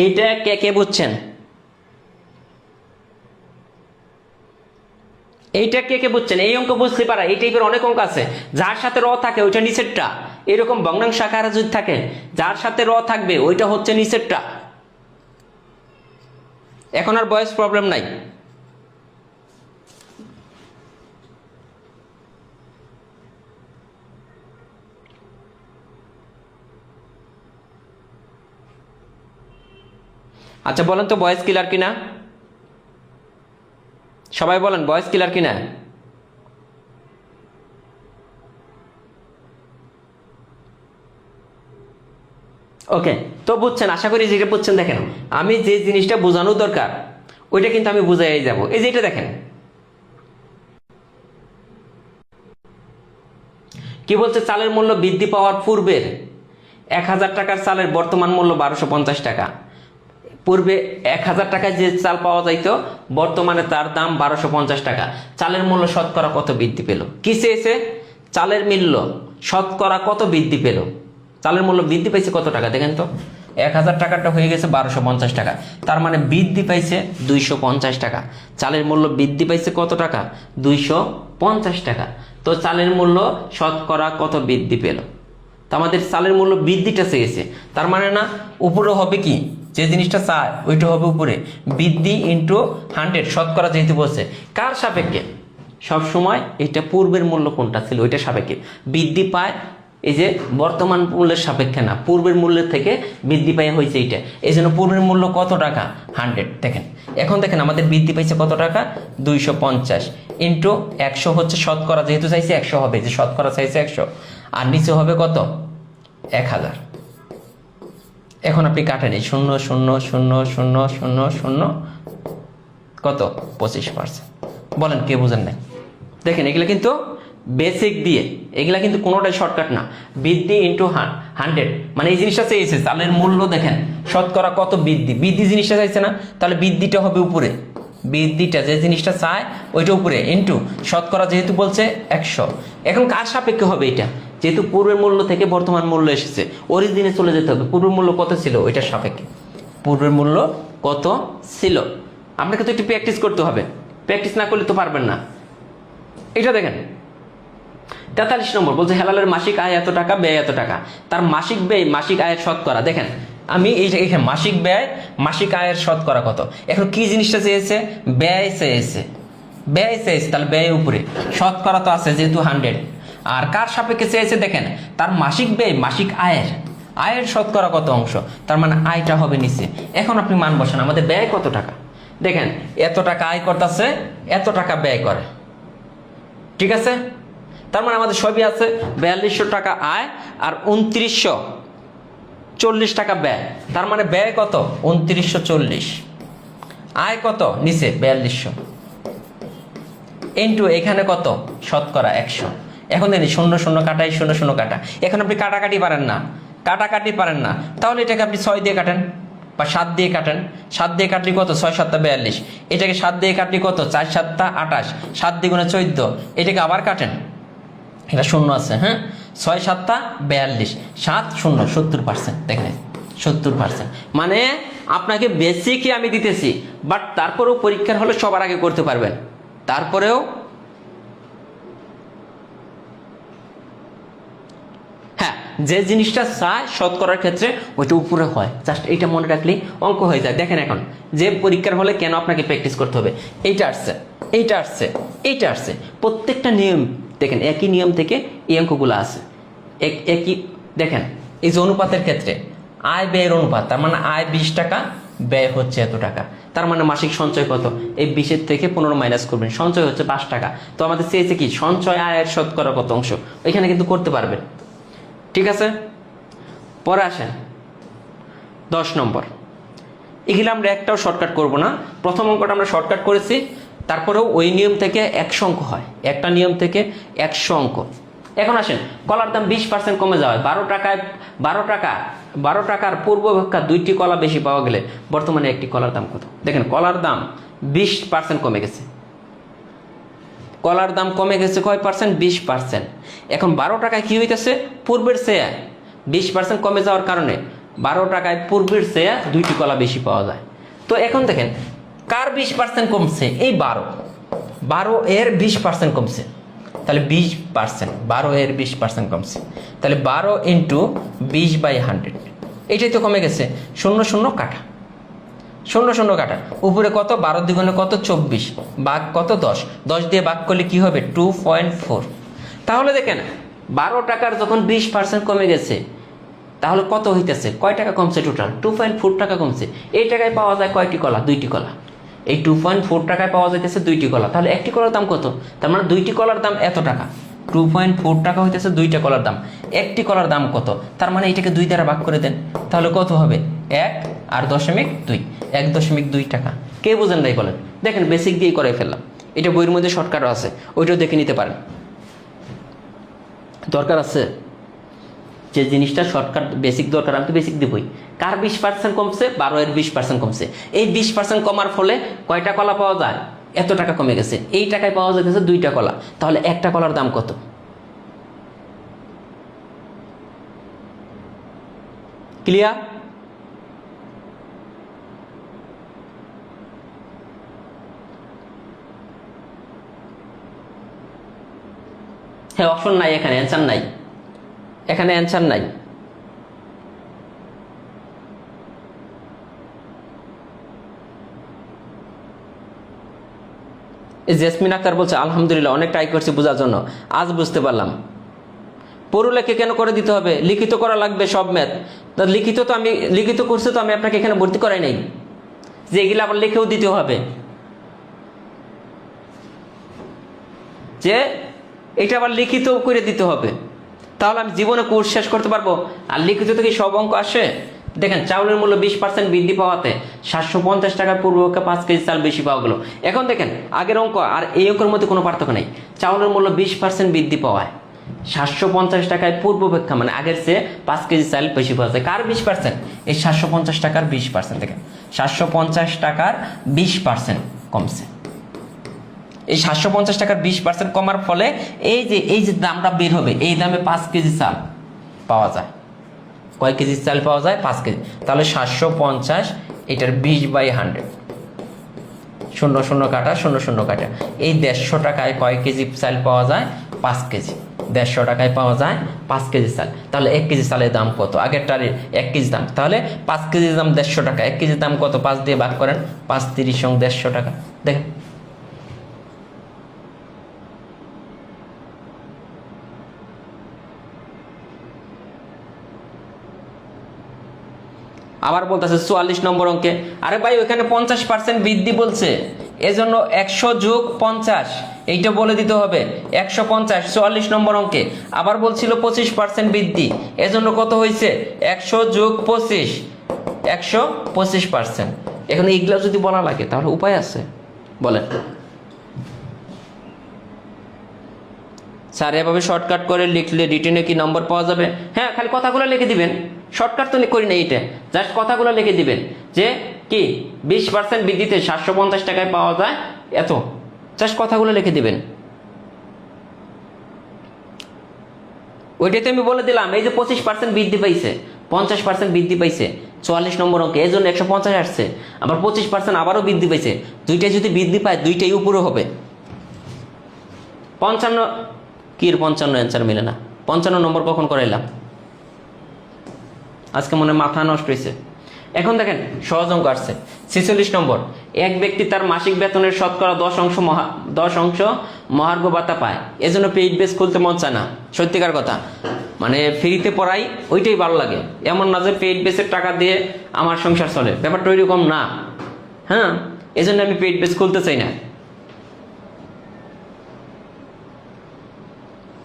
এইটা কে কে বুঝছেন, এইটা কে কে বুঝছেন, এই অঙ্ক বুঝতে পারা, এই টাইপের অনেক অঙ্ক আছে যার সাথে র থাকে ওইটা নিচেরটা, এরকম ভগ্নাংশ আকারে যদি থাকে যার সাথে র থাকবে ওইটা হচ্ছে নিচেরটা। এখন আর বয়স প্রবলেম নাই। আচ্ছা বলেন তো বয়েস কিলার কিনা, সবাই বলেন বয়েস কিলার কিনা। ওকে তো বুঝছেন, আশা করি যেটা বুঝছেন। দেখেন আমি যে জিনিসটা বোঝানো দরকার ওইটা কিন্তু আমি বুঝাই যাব। এই যে এটা দেখেন কি বলছে, চালের মূল্য বৃদ্ধি পাওয়ার পূর্বের 1000 টাকার চালের বর্তমান মূল্য 1250 টাকা, পূর্বে 1000 টাকায় যে চাল পাওয়া যাইতো বর্তমানে তার দাম 1250 টাকা। চালের মূল্য শতকরা কত বৃদ্ধি পেল? কি চেয়েছে? চালের মূল্য শতকরা কত বৃদ্ধি পেল? চালের মূল্য বৃদ্ধি পাইছে কত টাকা দেখেন তো। 1000 টাকাটা হয়ে গেছে 1250 টাকা, তার মানে বৃদ্ধি পাইছে 250 টাকা। চালের মূল্য বৃদ্ধি পাইছে কত টাকা? 250 টাকা। তো চালের মূল্য শতকরা কত বৃদ্ধি পেল? তো আমাদের চালের মূল্য বৃদ্ধিটা চেয়েছে, তার মানে না উপরে হবে কি, যে জিনিসটা চায় ওইটা হবে উপরে, বৃদ্ধি ইন্টু 100 শতকরা যেহেতু বলছে। কার সাপেক্ষে? সব সময় এটা পূর্বের মূল্য কোনটা ছিল ওইটা সাপেক্ষে বৃদ্ধি পায়, এই যে বর্তমান মূল্যের সাপেক্ষে না, পূর্বের মূল্যের থেকে বৃদ্ধি পায় হয়েছে এইটা। এই জন্য পূর্বের মূল্য কত টাকা? 100। দেখেন এখন দেখেন আমাদের বৃদ্ধি পাইছে কত টাকা? 250 ইন্টু 100 হচ্ছে শতকরা, যেহেতু চাইছে 100 হবে, যে শতকরা চাইছে 100, আর নিচে হবে কত? 1000। এখন আপনি কাটেন, এই 0 0 0 0 0 0 কত? 25%। বলেন কে বুঝেন না? দেখেন এগুলো কিন্তু বেসিক দিয়ে, এগুলা কিন্তু কোনোটাই শর্টকাট না। বৃদ্ধি ইন্টু 100, মানে এই জিনিসটা চেয়েছে চালের মূল্য দেখেন শতকরা কত বৃদ্ধি, বৃদ্ধি জিনিসটা চাইছে না, তাহলে বৃদ্ধিটা হবে উপরে, বৃদ্ধিটা যে জিনিসটা চায় ওইটা উপরে ইন্টু শতকরা যেহেতু বলছে 100। এখন কার সাপেক্ষে হবে এটা? যেহেতু পূর্বের মূল্য থেকে বর্তমান মূল্য এসেছে, অরিজিনে চলে যেতে হবে। পূর্বের মূল্য কত ছিল ওইটার সাপেক্ষে, পূর্বের মূল্য কত ছিল। আপনাকে তো একটু প্র্যাকটিস করতে হবে, প্র্যাকটিস না করলে তো পারবেন না। এটা দেখেন 43 নম্বর বলছে হেলালের মাসিক আয় এত টাকা, ব্যয় এত টাকা। তার মাসিক ব্যয় মাসিক আয়ের শতকরা, দেখেন আমি এইখানে মাসিক ব্যয় মাসিক আয়ের শতকরা কত। এখন কি জিনিসটা চেয়েছে? ব্যয় চেয়েছে, ব্যয় চেয়েছে, তাহলে ব্যয়ের উপরে শতকরা তো আছে যেহেতু 100। আর কার সাপেক্ষে চেয়েছে? দেখেন তার মাসিক ব্যয় মাসিক আয়ের শতকরা কত অংশ, তার মানে আয়টা হবে নিচে। এখন আপনি মান বসান, আমাদের ব্যয় কত টাকা। দেখেন এত টাকা আয় করতেছে, এত টাকা ব্যয় করে, ঠিক আছে। তার মানে আমাদের সবই আছে, 4200 টাকা আয় আর 2940 টাকা ব্যয়। তার মানে ব্যয় কত? 2940, আয় কত? নিচে 4200 ইন্টু এখানে কত? শতকরা 100। এখন দেখি 0 0 কাটাই 0 0 কাটা। এখন আপনি কাটাকাটি পারেন না, কাটাকাটি পারেন না, তাহলে এটাকে আপনি 6 দিয়ে কাটেন বা 7 দিয়ে কাটেন। 7 দিয়ে কাটলি কত? 6 7 42। এটাকে 7 দিয়ে কাটলি কত? 4 7 28, 7 দ্বিগুণে 14। এটাকে আবার কাটেন, এটা 0 আছে, হ্যাঁ 6 7 42, 7 0 70%। দেখেন 70%, মানে আপনাকে বেসিকই আমি দিতেছি, বাট তারপরেও পরীক্ষার হলে সবার আগে করতে পারবেন। তারপরেও হ্যাঁ, যে জিনিসটা চায় শতকরার ক্ষেত্রে ওইটা উপরে হয়, জাস্ট এইটা মনে রাখলেই অঙ্ক হয়ে যায়। দেখেন এখন যে পরীক্ষার হলে কেন আপনাকে প্র্যাকটিস করতে হবে, এইটা আসছে, এইটা আসছে, এইটা আসছে, প্রত্যেকটা নিয়ম দেখেন একই নিয়ম থেকে এই অঙ্কগুলো আছে একই। দেখেন এই যে অনুপাতের ক্ষেত্রে আয় ব্যয়ের অনুপাত, তার মানে আয় 20 টাকা, ব্যয় হচ্ছে এত টাকা। তার মানে মাসিক সঞ্চয় কত? এই 20-এর থেকে 15 মাইনাস করবেন, সঞ্চয় হচ্ছে 5 টাকা। তো আমাদের চেয়েছে কি সঞ্চয় আয়ের শতকরা কত অংশ, এখানে কিন্তু করতে পারবেন, ঠিক আছে। পরে আসেন 10 নম্বর। এগুলো আমরা একটাও শর্টকাট করব না, প্রথম অঙ্কটা আমরা শর্টকাট করেছি, তারপরেও ওই নিয়ম থেকে 100 অঙ্ক হয়, একটা নিয়ম থেকে 100 অঙ্ক। এখন আসেন কলার দাম 20% কমে যাওয়ায় 12 টাকার পূর্বাপেক্ষা 2টি কলা বেশি পাওয়া গেলে বর্তমানে একটি কলার দাম কত? দেখেন কলার দাম 20% কমে গেছে, কলার দাম কমে গেছে কয় পার্সেন্ট? 20%। এখন 12 টাকায় কি হইতেছে? পূর্বের চেয়ে 20% কমে যাওয়ার কারণে 12 টাকায় পূর্বের চেয়ে 2টি কলা বেশি পাওয়া যায়। তো এখন দেখেন কার 20% কমছে? এই 12 এর 20% কমছে, তাহলে 20%, 12 এর 20% কমছে, তাহলে 12 ইন্টু 20/100, এটাই তো কমে গেছে। 0 0 কাটা, 0 0 কাটা, উপরে কত? 12 দ্বিগুণে কত? 24, ভাগ কত? 10, 10 দিয়ে ভাগ করলে কি হবে? 2.4। তাহলে দেখেন 12 টাকার যখন 20% কমে গেছে, তাহলে কত হইতেছে? কয় টাকা কমছে? টোটাল 2.4 টাকা কমছে। এই টাকায় পাওয়া যায় কয়টি কলা? 2টি কলা। এই 2.4 টাকায় পাওয়া যাইতেছে 2টি কলা, তাহলে একটি কলার দাম কত? তার মানে 2টি কলার দাম এত টাকা। 2.4 টাকা হইতেছে 2টা কলার দাম, একটি কলার দাম কত? তার মানে এটাকে 2 দ্বারা ভাগ করে দেন, তাহলে কত হবে? 1 আর 0.2, 1.2 টাকা। কে বুঝেন নাই বলেন? দেখেন বেসিক দিয়ে করে ফেললাম, এটা বইয়ের মধ্যে শর্টকাটও আছে, ওইটাও দেখে নিতে পারেন, দরকার আছে। যে জিনিসটা শর্টকাট বেসিক দরকার আমি তো বেসিক দিবই। কার 20% কমছে? 12 এর 20% কমছে। এই 20% কমার ফলে কয়টা কলা পাওয়া যায়? এত টাকা কমে গেছে। এই টাকায় পাওয়া যাচ্ছে 2টা কলা, তাহলে একটা কলার দাম কত? ক্লিয়ার? হ্যাঁ, অপশন নাই এখানে, অ্যান্সার নাই, এখানে অ্যান্সার নাই। জেসমিন আক্তার বলছে আলহামদুলিল্লাহ, অনেক ট্রাই করছি বোঝার জন্য, আজ বুঝতে পারলাম। পড়ুলেখে কেন করে দিতে হবে? লিখিত করা লাগবে সব ম্যাথ। লিখিত তো আমি লিখিত করছি, তো আমি আপনাকে এখানে ভর্তি করাই নাই যে এগুলো আবার লিখেও দিতে হবে, যে এটা আবার লিখিত করে দিতে হবে, তাহলে আমি জীবনে কোর্স শেষ করতে পারবো? আর লিখিত থেকে সব অঙ্ক আসে। দেখেন, চাউলের মূল্য 20% বৃদ্ধি পাওয়াতে 750 টাকার পূর্বপক্ষে 5 কেজি চাল বেশি পাওয়া গেল। এখন দেখেন, আগের অঙ্ক আর এই অঙ্কের মধ্যে কোনো পার্থক্য নেই। চাউলের মূল্য 20% বৃদ্ধি পাওয়ায় 750 টাকায় পূর্বপেক্ষা, মানে আগের চেয়ে 5 কেজি চাল বেশি পাওয়া যায়। কার 20%? এই 750 টাকার 20%। দেখেন, 750 টাকার 20% কমছে। এই 750 টাকার 20% কমার ফলে এই যে দামটা বের হবে, এই দামে 5 কেজি চাল পাওয়া যায়। কয় কেজি চাল পাওয়া যায়? 5 কেজি। তাহলে 750 এটার 20/100, 0 0 কাটা 0 0 কাটা, এই 150 টাকায় কয় কেজি চাল পাওয়া যায়? 5 কেজি। 150 টাকায় পাওয়া যায় 5 কেজি চাল। তাহলে 1 কেজি চালের দাম কত? আগেরটার 1 কেজি দাম, তাহলে 5 কেজির দাম 150 টাকা। 1 কেজির দাম কত? 5 দিয়ে ভাগ করেন, 5 30 150 টাকা। দেখেন, আবার বলতেছে 44 নম্বর অঙ্কে, আরে ভাই ওইখানে 50% বৃদ্ধি বলছে, এজন্য 100 যোগ 50 এইটা বলে দিতে হবে। 150 44 নম্বর অঙ্কে। আবার বলছিল 25% বৃদ্ধি, এজন্য কত হয়েছে? 100 যোগ 25, 125%। এখন এইগুলা যদি বলা লাগে তাহলে উপায় আছে? বলেন স্যার, এভাবে শর্টকাট করে লিখলে রিটেনে কি নম্বর পাওয়া যাবে? হ্যাঁ, খালি কথাগুলো লিখে দিবেন। শর্টকাট তো করি না, এইটা জাস্ট কথাগুলো লিখে দিবেন যে কি 20% বৃদ্ধিতে 750 টাকায় পাওয়া যায় এত, জাস্ট কথাগুলো লিখে দিবেন। ওইটাতে আমি বলে দিলাম, এই যে 25% বৃদ্ধি পাইছে, 50% বৃদ্ধি পাইছে 44 নম্বর অঙ্কে, এই জন্য 150 আসছে। আবার 25% আবারও বৃদ্ধি পাইছে, দুইটাই যদি বৃদ্ধি পায় দুইটাই উপরে হবে। 55 কি 55 অ্যান্সার মিলে না? 55 নম্বর কখন করাইলাম? আজকে মনে মাথা নষ্ট হয়েছে। এখন দেখেন, সহজ অঙ্ক আসছে 46 নম্বর। এক ব্যক্তি তার মাসিক বেতনের শতকরা 10 অংশ মহার্ঘ ভাতা পায়, এজন্য পেইড বেস খুলতে মন চায় না। সত্যিকার কথা, মানে ফ্রিতে পড়াই ওইটাই ভালো লাগে, এমন না যে পেইড বেসের টাকা দিয়ে আমার সংসার চলে, ব্যাপারটা ওইরকম না। হ্যাঁ, এজন্য আমি পেইড বেস খুলতে চাই না।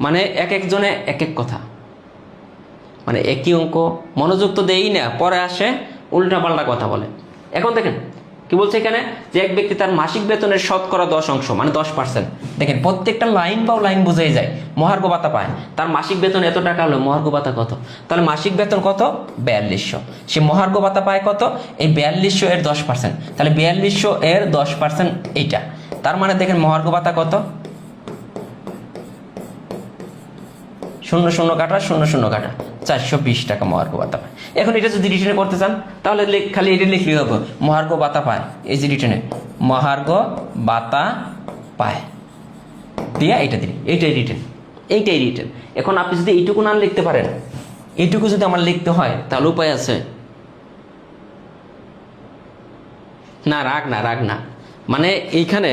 মানে এক একজনে এক এক কথা, মানে একই অঙ্ক মনোযোগ তো দেই না, পরে আসে উল্টা পাল্টা কথা বলে। এখন দেখেন কি বলছে এখানে, যে এক ব্যক্তি তার মাসিক বেতনের শতকরা 10 অংশ মানে 10%, দেখেন প্রত্যেকটা লাইন বা লাইন বোঝাই যায়, মহার্ঘ ভাতা পায়। তার মাসিক বেতন এত টাকা হলো, মহার্ঘ ভাতা কত? তাহলে মাসিক বেতন কত? 4200। সে মহার্ঘ ভাতা পায় কত? এই 4200 এর 10%, তাহলে 4200 এর 10% এইটা। তার মানে দেখেন মহার্ঘ ভাতা কত? 0 0 কাটা 0 0 কাটা 420 টাকা মহার্ঘ ভাতা পায়। এখন এটা যদি রিটেনে করতে চান তাহলে খালি এটা লিখলেই হবে, মহার্ঘ ভাতা পায়। এই যে রিটেনে মহার্ঘ ভাতা পায় দিয়া এটা দিন, এইটাই রিটেন, এইটাই রিটেন। এখন আপনি যদি এইটুকু না লিখতে পারেন, এইটুকু যদি আমার লিখতে হয় তাহলে উপায় আছে? না, রাগ না, মানে এইখানে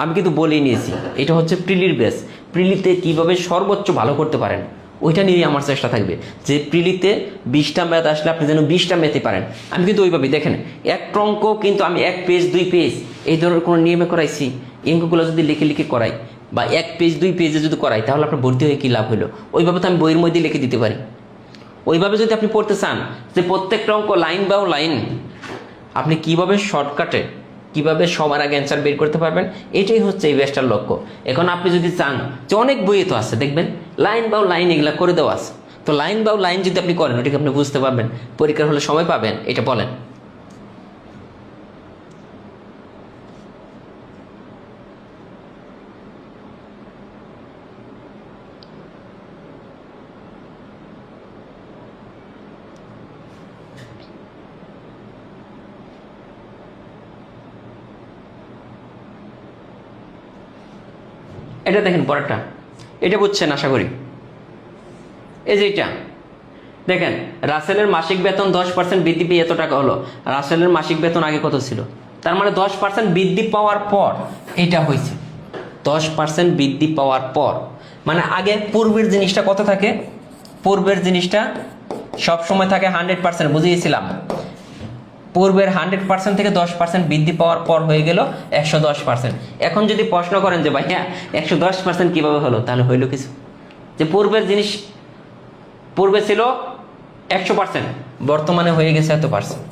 আমি কিন্তু বলেই নিয়েছি, এটা হচ্ছে প্রিলির বেস। প্রিলিতে কিভাবে সর্বোচ্চ ভালো করতে পারেন ওইটা নিয়ে আমার চেষ্টা থাকবে, যে প্রিলিতে 20টা ম্যাথ আসলে আপনি যেন 20টা ম্যাথই পারেন। আমি কিন্তু ওইভাবেই দেখেন, এক অঙ্ক কিন্তু আমি 1 পেজ 2 পেজ এই ধরনের কোনো নিয়মে করাইছি। অঙ্কগুলো যদি লিখে করাই বা 1 পেজ 2 পেজে যদি করাই তাহলে আপনার ভর্তি হয়ে কী লাভ হলো? ওইভাবে তো আমি বইয়ের মধ্যে লিখে দিতে পারি। ওইভাবে যদি আপনি পড়তে চান যে প্রত্যেকটা অঙ্ক লাইন বাই লাইন আপনি কিভাবে শর্টকাটে কিভাবে সবার আগে অ্যান্সার বের করতে পারবেন, এটাই হচ্ছে এই ব্যাচটার লক্ষ্য। এখন আপনি যদি চান যে অনেক বইয়ে তো আছে, দেখবেন লাইন বাই লাইন এগুলা করে দেওয়া আছে, তো তো লাইন বাই লাইন যদি আপনি করেন ওটাকে আপনি বুঝতে পারবেন, পরীক্ষার হলে সময় পাবেন, এটা বলেন। এটা দেখেন পরেরটা, এটা বুঝছেন আশা করি। এই যে এটা দেখেন, রাসেলের মাসিক বেতন 10% বৃদ্ধি পেয়ে এত টাকা হলো। রাসেলের মাসিক বেতন আগে কত ছিল? তার মানে 10% বৃদ্ধি পাওয়ার পর এটা হয়েছে। 10% বৃদ্ধি পাওয়ার পর মানে আগে পূর্বের জিনিসটা কত থাকে? পূর্বের জিনিসটা সব সময় থাকে 100%, বুঝিয়েছিলাম। পূর্বের 100% থেকে 10% বৃদ্ধি পাওয়ার পর হয়ে গেল 110%। এখন যদি প্রশ্ন করেন যে ভাইয়া 110% কিভাবে হলো, তাহলে হইল কিছু যে পূর্বের জিনিস পূর্বে ছিল 100%, বর্তমানে হয়ে গেছে এত পার্সেন্ট।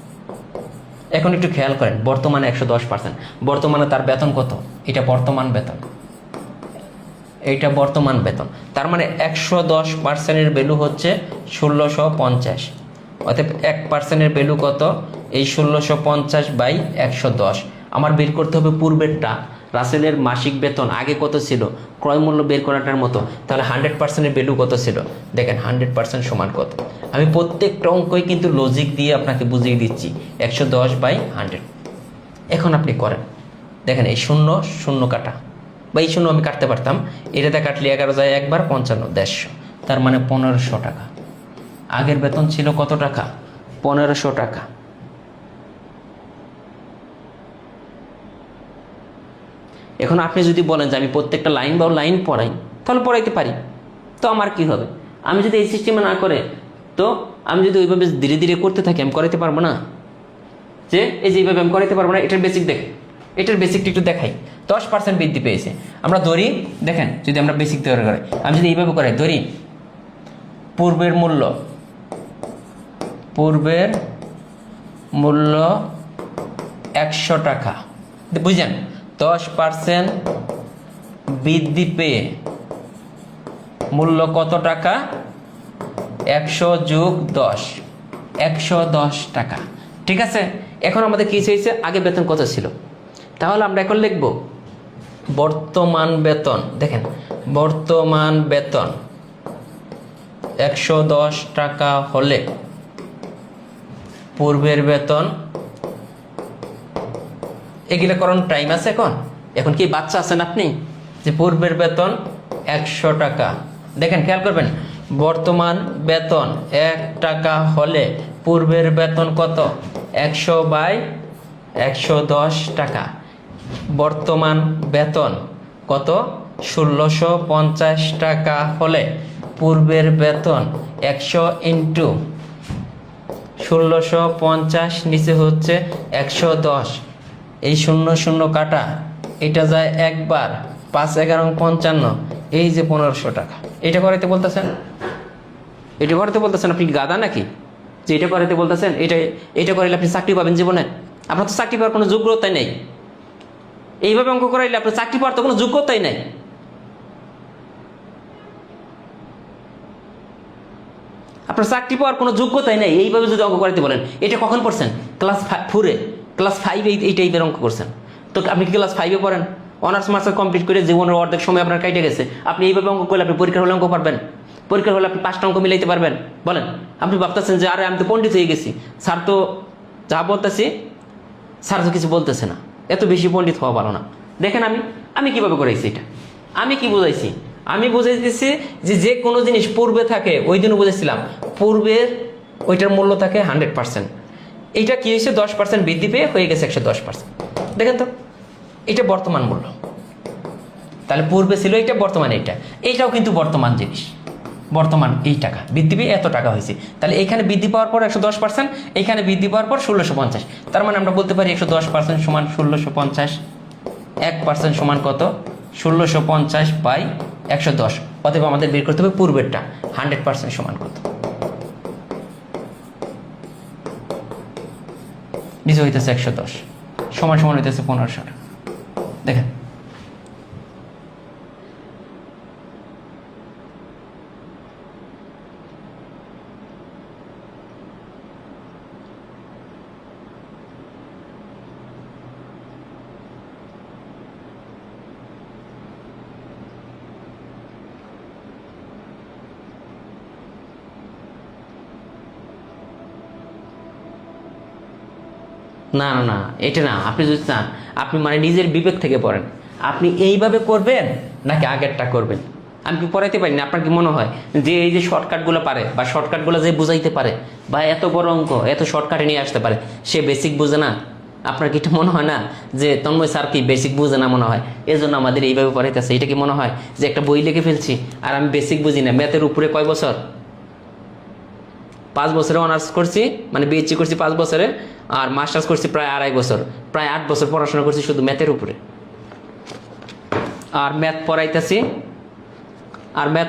এখন একটু খেয়াল করেন, বর্তমানে 110%, বর্তমানে তার বেতন কত? এটা বর্তমান বেতন, এইটা বর্তমান বেতন। তার মানে 110%-এর ভ্যালু হচ্ছে 1650। অর্থাৎ 1%-এর ভ্যালু কত? এই 1650/110। আমার বের করতে হবে পূর্বেরটা, রাসেলের মাসিক বেতন আগে কত ছিল, ক্রয় মূল্য বের করাটার মতো। তাহলে 100%-এর ভ্যালু কত ছিল? দেখেন 100% সমান কত। আমি প্রত্যেকটা অঙ্কই কিন্তু লজিক দিয়ে আপনাকে বুঝিয়ে দিচ্ছি। 110/100। এখন আপনি করেন, দেখেন এই 0 0 কাটা, বা এই 0 আমি কাটতে পারতাম, এটাতে কাটলে 11 যায় একবার, 55 150, তার মানে 1500 টাকা। আগের বেতন ছিল কত টাকা? 1500 টাকা। এখন আপনি যদি বলেন যে আমি প্রত্যেকটা লাইন বা লাইন পড়াই, তাহলে পড়াইতে পারি। তো আমার কি হবে? আমি যদি এই সিস্টেমে না করে, তো আমি যদি ওইভাবে ধীরে ধীরে করতে থাকি, আমি করাইতে পারবো না। যে এই যে এইভাবে আমি করাইতে পারবো না, এটার বেসিক দেখ, এটার বেসিকটা একটু দেখাই। 10% বৃদ্ধি পেয়েছে। আমরা ধরি, দেখেন যদি আমরা বেসিক তৈরি করি, আমি যদি এইভাবে করাই, ধরি পূর্বের মূল্য 100 টাকা, বুঝলেন? 10% বৃদ্ধি পেয়ে মূল্য কত টাকা? 100 + 10, 110 টাকা। ঠিক আছে, এখন আমাদের কি চাইছে? আগে বেতন কত ছিল। তাহলে আমরা এখন লিখব বর্তমান বেতন। দেখেন বর্তমান বেতন 110 টাকা হলে পূর্বের বেতন, এগুলো করণ টাইম আছে। এখন কি বাচ্চা আছেন আপনি? যে পূর্বের বেতন 100 টাকা, দেখেন খেয়াল করবেন, বর্তমান বেতন 1 টাকা হলে পূর্বের বেতন কত? 100/110 টাকা। বর্তমান বেতন কত? 1650 টাকা হলে পূর্বের বেতন 100 × 1650, নিচে হচ্ছে 110, এই 0 0 কাটা, এটা যায় একবার, 5 11 55, এই যে 1500 টাকা। এটা করাইতে বলতেছেন? এটা করাতে বলতেছেন? আপনি গাদা নাকি যে এটা করাইতে বলতেছেন? এটা করাইলে আপনি চাকরি পাবেন জীবনে? আপনার তো চাকরি পাওয়ার কোনো যোগ্যতাই নেই। এইভাবে অঙ্ক করাইলে আপনার চাকরি পাওয়ার তো কোনো যোগ্যতাই নেই। আপনার চাকরি পাওয়ার কোনো যোগ্যতাই নেই এইভাবে যদি অঙ্ক করাইতে বলেন। এটা কখন পড়ছেন? ক্লাস 4-এ, ক্লাস 5-এ এই টাইপের অঙ্ক করছেন। তো আপনি কি ক্লাস 5-এ পড়েন? অনার্স মাস্টার কমপ্লিট করে জীবনের অর্ধেক সময় আপনার কাটে গেছে। আপনি এইভাবে অঙ্ক করলে আপনি পরীক্ষার হলে অঙ্ক পারবেন? পরীক্ষার হলে আপনি 5টা অঙ্ক মিলাইতে পারবেন? বলেন। আপনি ভাবতেছেন যে আরে আমি তো পণ্ডিত হয়ে গেছি, স্যার তো যা বলতেছি স্যার তো কিছু বলতেছে না, এত বেশি পণ্ডিত হওয়া ভালো না। দেখেন আমি কিভাবে করাইছি এটা, আমি কি বুঝাইছি? আমি বুঝাইতেছি যে কোনো জিনিস পূর্বে থাকে, ওই দিনও বুঝেছিলাম পূর্বের ওইটার মূল্য থাকে 100%। এইটা কি হয়েছে? 10% বৃদ্ধি পেয়ে হয়ে গেছে 110%। দেখেন তো, এটা বর্তমান মূল্য। তাহলে পূর্বে ছিল এটা, বর্তমানে এইটাও কিন্তু বর্তমান জিনিস। বর্তমান এই টাকা বৃদ্ধি পেয়ে এত টাকা হয়েছে। তাহলে এখানে বৃদ্ধি পাওয়ার পর 110%, এখানে বৃদ্ধি পাওয়ার পর 1650। তার মানে আমরা বলতে পারি 110% সমান 1650, 1% সমান কত? 1650/110। অতএব আমাদের বের করতে হবে পূর্বেরটা 100% সমান কত। নিচে হইতেছে 110 সমান হইতেছে 1500 টাকা। দেখেন না না না, এটা না। আপনি যদি চান, আপনি মানে নিজের বিবেক থেকে পড়েন, আপনি এইভাবে করবেন নাকি আগেরটা করবেন। আমি কি পড়াইতে পারি না? আপনার কি মনে হয় যে এই যে শর্টকাটগুলো পারে বা শর্টকাটগুলো যে বুঝাইতে পারে বা এত বড় অঙ্ক এত শর্টকাটে নিয়ে আসতে পারে, সে বেসিক বুঝে না? আপনার কি এটা মনে হয় না যে তন্ময় স্যার কি বেসিক বুঝে না মনে হয়, এজন্য আমাদের এইভাবে পড়াইতেছে? এটা কি মনে হয় যে একটা বই লিখে ফেলছি আর আমি বেসিক বুঝি না? ম্যাথের উপরে কয় বছর? 5 বছরে অনার্স করছি, মানে বিএসসি করছি 5 বছরে, আর মাস্টার্স করছি প্রায় 2.5 বছর, প্রায় 8 বছর পড়াশোনা করছি শুধু ম্যাথের উপরে। আর ম্যাথ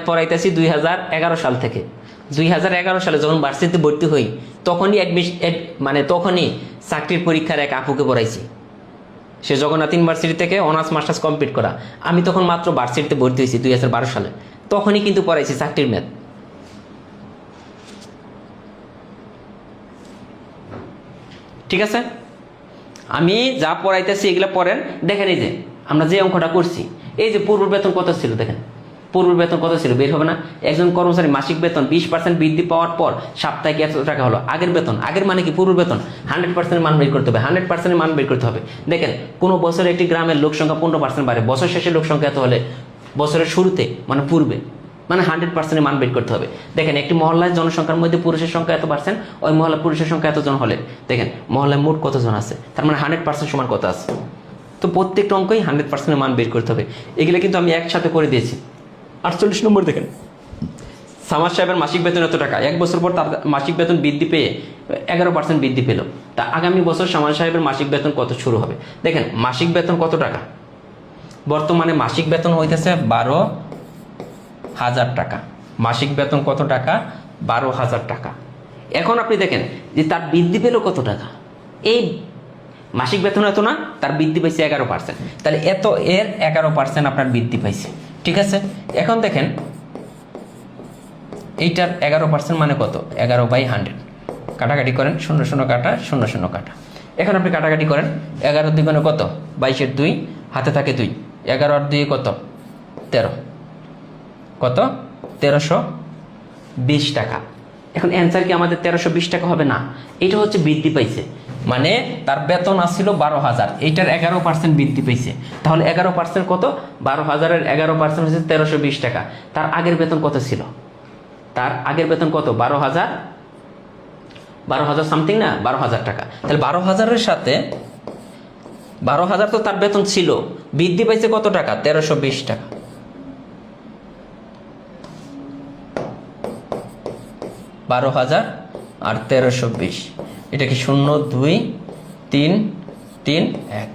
পড়াইতেছি 2011 সাল থেকে। 2011 সালে যখন ভার্সিটিতে ভর্তি হই, তখনই চাকরির পরীক্ষার এক আপুকে পড়াইছি। সে জগন্নাথ ইউনিভার্সিটি থেকে অনার্স মাস্টার্স কমপ্লিট করা। আমি তখন মাত্র ভার্সিটিতে ভর্তি হয়েছি 2012 সালে, তখনই কিন্তু পড়াইছি চাকরির ম্যাথ। ঠিক আছে, আমি যা পড়াইতেছি এগুলো পড়েন। দেখেন এই যে আমরা যে অঙ্কটা করছি, এই যে পূর্ব বেতন কত ছিল, দেখেন পূর্ব বেতন কত ছিল বের হবে না? একজন কর্মচারী মাসিক বেতন 20% বৃদ্ধি পাওয়ার পর সাপ্তাহিক 100 টাকা হলো। আগের বেতন, আগের মানে কি পূর্ব বেতন, 100% মান বের করতে হবে, 100% মান বের করতে হবে। দেখেন কোনো বছরে একটি গ্রামের লোক সংখ্যা 15% বাড়ে, বছর শেষে লোক সংখ্যা এত হলে বছরের শুরুতে মানে পূর্বে মানে 100% মান বের করতে হবে। দেখেন একটি মহল্লায় জনসংখ্যার মধ্যে পুরুষের সংখ্যা এত পার্সেন্ট, ওই মহল্লা পুরুষের সংখ্যা এতজন হলে দেখেন মহল্লায় মোট কতজন আছে, তার মানে 100% সমান কত আছে। তো প্রত্যেকটা অঙ্কই 100% মান বের করতে হবে। এগুলো কিন্তু আমি একসাথে করে দিয়েছি। 48 নম্বর দেখেন, সামাদ সাহেবের মাসিক বেতন এত টাকা, 1 বছর পর তার মাসিক বেতন বৃদ্ধি পেয়ে 11% বৃদ্ধি পেল। তা আগামী বছর সামাদ সাহেবের মাসিক বেতন কত শুরু হবে? দেখেন মাসিক বেতন কত টাকা, বর্তমানে মাসিক বেতন হইতেছে 12,000 টাকা। মাসিক বেতন কত টাকা? 12,000 টাকা। এখন আপনি দেখেন যে তার বৃদ্ধি পেল কত টাকা। এই মাসিক বেতন এত না, তার বৃদ্ধি পাইছে 11%, তাহলে এত এর 11% আপনার বৃদ্ধি পাইছে। ঠিক আছে, এখন দেখেন এইটার 11% মানে কত? 11/100 কাটাকাটি করেন, 0 0 কাটা 0 0 কাটা। এখন আপনি কাটাকাটি করেন, 11 2 মানে কত? 22 2, হাতে থাকে 2, 11 আর 2 কত? 13, কত? 1320 টাকা। এখন অ্যান্সার কি আমাদের 1320 টাকা হবে না? এটা হচ্ছে বৃদ্ধি পাইছে, মানে তার বেতন আসছিল 12,000, এইটার 11% বৃদ্ধি পাইছে। তাহলে 11% কত? 12,000-এর 11% হচ্ছে 1320 টাকা। তার আগের বেতন কত ছিল? তার আগের বেতন কত? 12,000 সামথিং না, 12,000 টাকা। তাহলে 12,000-এর সাথে 12,000 তো তার বেতন ছিল, বৃদ্ধি পাইছে কত টাকা? 1320 টাকা। 12,000 আর 1320, এটা কি 0 2 3 3 1?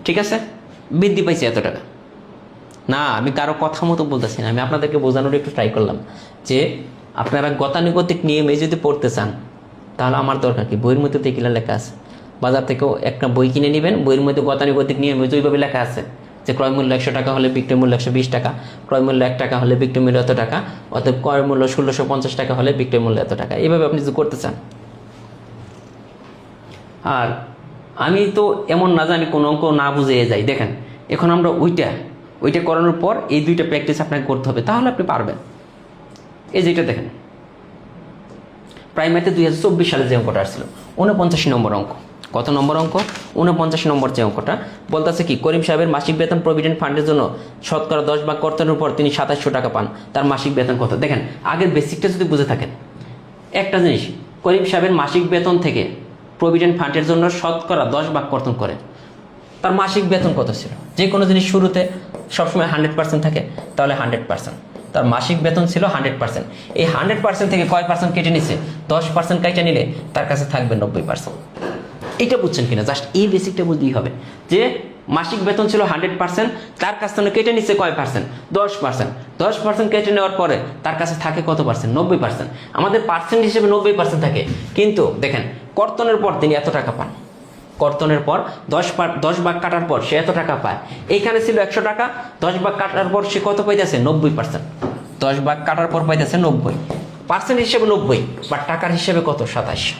ঠিক আছে, বৃদ্ধি পাইছে এত টাকা। না, আমি কারো কথা মতো বলতেছি না, আমি আপনাদেরকে বোঝানোর একটু ট্রাই করলাম যে আপনারা গতানুগতিক নিয়মে যদি পড়তে চান তাহলে আমার দরকার কি? বইয়ের মধ্যে তো এগুলো লেখা আছে। বাজার থেকেও একটা বই কিনে নেবেন, বইয়ের মধ্যে গতানুগতিক নিয়মে ওইভাবে লেখা আছে যে ক্রয় মূল্য 100 টাকা হলে বিক্রয় মূল্য 120 টাকা, ক্রয় মূল্য 1 টাকা হলে বিক্রয় মূল্য এত টাকা, অতএব ক্রয় মূল্য 1650 টাকা হলে বিক্রয় মূল্য এত টাকা। এইভাবে আপনি যদি করতে চান। আর আমি তো এমন না যে আমি কোনো অঙ্ক না বুঝিয়ে যাই। দেখেন এখন আমরা ওইটা করানোর পর এই দুইটা প্র্যাকটিস আপনাকে করতে হবে, তাহলে আপনি পারবেন। এই যেটা দেখেন প্রাইমারিতে 2024 সালে যে অঙ্কটা আসছিল 49 নম্বর অঙ্ক। কত নম্বর অঙ্ক? 49 নম্বর যে অঙ্কটা বলতেছে কি, করিম সাহেবের মাসিক বেতন প্রভিডেন্ট ফান্ডের জন্য শতকরা 10 ভাগ কর্তনের পর তিনি 2700 টাকা পান, তার মাসিক বেতন কত? দেখেন আগের বেসিকটা যদি বুঝে থাকেন, একটা জিনিস, করিম সাহেবের মাসিক বেতন থেকে প্রভিডেন্ট ফান্ডের জন্য শতকরা 10 ভাগ কর্তন করে তার মাসিক বেতন কত ছিল। যে কোনো জিনিস শুরুতে সবসময় 100% থাকে, তাহলে 100%, তার মাসিক বেতন ছিল 100%। এই 100% থেকে কয় পার্সেন্ট কেটে নিছে? 10% কেটে নিলে তার কাছে থাকবে 90%। এটা বুঝছেন কিনা? জাস্ট এই বেসিকটা বুঝতেই হবে যে মাসিক বেতন ছিল 100%, তার কাছ থেকে কেটে নিচ্ছে কয় পার্সেন্ট? 10%। 10% কেটে নেওয়ার পরে তার কাছে থাকে কত পার্সেন্ট? 90%। আমাদের পার্সেন্ট হিসেবে 90% থাকে, কিন্তু দেখেন কর্তনের পর তিনি এত টাকা পান, কর্তনের পর 10 ভাগ কাটার পর সে এত টাকা পায়। এইখানে ছিল 100 টাকা, 10 ভাগ কাটার পর সে কত পাইতেছে? 90%। 10 ভাগ কাটার পর পাইতেছে 90, পার্সেন্ট হিসেবে 90, বা টাকার হিসেবে কত? 2700।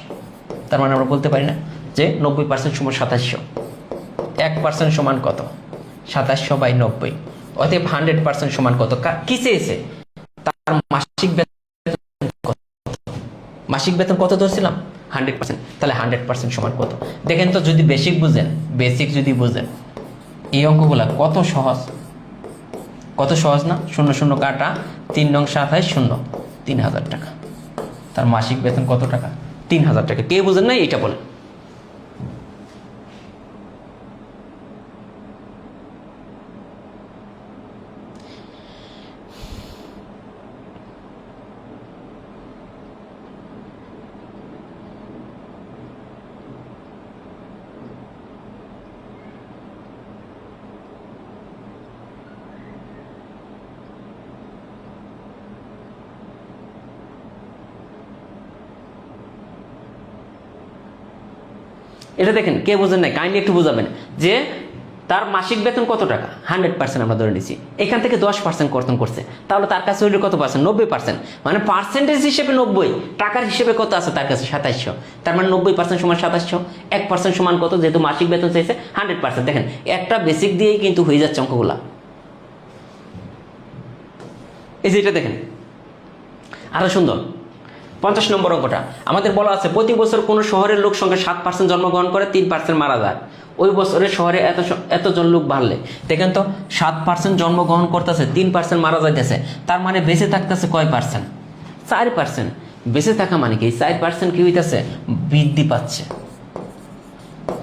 তার মানে আমরা বলতে পারি না যে 90% সমান 2700। 1% সমান কত? 2700/90। অতএব 100% সমান কত? কি চেয়েছে? তার মাসিক বেতন কত? মাসিক বেতন কত ধরছিলাম? 100%, তাহলে 100% সমান কত? দেখেন তো, যদি বেসিক যদি বুঝেন, এই অঙ্কগুলা কত সহজ, কত সহজ না? 0 0 কাটা, 3 নং 27 0, 3000 টাকা। তার মাসিক বেতন কত টাকা? 3000 টাকা। কে বুঝেন না এটা বলেন? এটা দেখেন, কে বোঝেন নাই কাইন্ডলি একটু বোঝাবেন যে তার মাসিক বেতন কত টাকা। 100% আমরা ধরে নিচ্ছি, এখান থেকে 10% কর্তন করছে, তাহলে তার কাছে হইলে কত পার্সেন্ট? 90%। মানে পার্সেন্টেজ হিসেবে 90, টাকার হিসেবে কত আছে তার কাছে? 2700। তার মানে 90% সমান 2700, 1% সমান কত? যেহেতু মাসিক বেতন চাইছে 100%। দেখেন, একটা বেসিক দিয়েই কিন্তু হয়ে যাচ্ছে অঙ্কগুলা। এই যে এটা দেখেন, আরো সুন্দর 50 নম্বর অঙ্কটা আমাদের বলা আছে, প্রতি বছর কোনো শহরের লোক সংখ্যা 7% জন্মগ্রহণ করে, 3% মারা যায়। ওই বছরে শহরে এতজন লোক বাড়লে, দেখেন তো 7% জন্মগ্রহণ করতেছে, 3% মারা যাইতেছে, তার মানে বেঁচে থাকতেছে কয় পার্সেন্ট? 4%। বেঁচে থাকা মানে কি? 4% কি হইতেছে? বৃদ্ধি পাচ্ছে।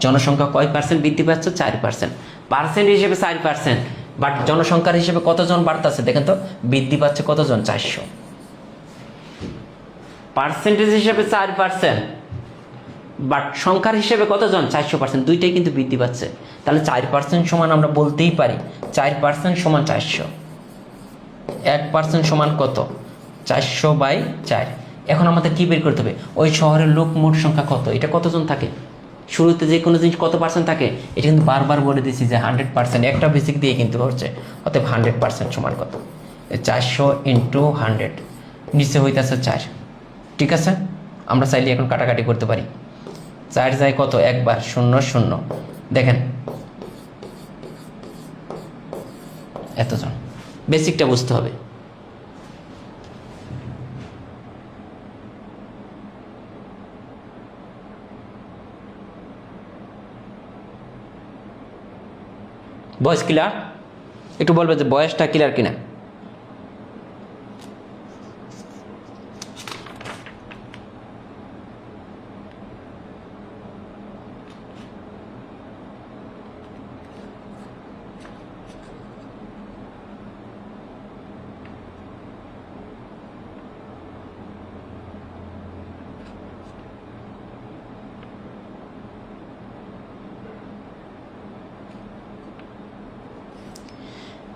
জনসংখ্যা কয় পার্সেন্ট বৃদ্ধি পাচ্ছে? 4%। পার্সেন্ট হিসেবে 4%, বাট জনসংখ্যার হিসেবে কতজন বাড়তেছে? দেখেন তো, বৃদ্ধি পাচ্ছে কতজন? 400। পার্সেন্টেজ হিসেবে 4%, বাট সংখ্যার হিসেবে কতজন? 400%। দুইটাই কিন্তু বৃদ্ধি পাচ্ছে। তাহলে 4% সমান আমরা বলতেই পারি 4% সমান 400। 1% সমান কত? 400/4। এখন আমাদের কি বের করতে হবে? ওই শহরের লোক মোট সংখ্যা কত, এটা কতজন থাকে। শুরুতে যে কোনো জিনিস কত পার্সেন্ট থাকে, এটা কিন্তু বারবার বলে দিচ্ছি যে 100%। একটা বেসিক দিয়ে কিন্তু হচ্ছে, অতএব 100% সমান কত? 400 × 100, নিচে হইতেছে 4। ঠিক আছে, আমরা চাইলে এখন কাটাকাটি করতে পারি। 4 যায় কত? একবার 0 0। দেখেন এতজন। বেসিকটা বুঝতে হবে। Voice clear? একটু বলবে যে ভয়েসটা ক্লিয়ার কিনা।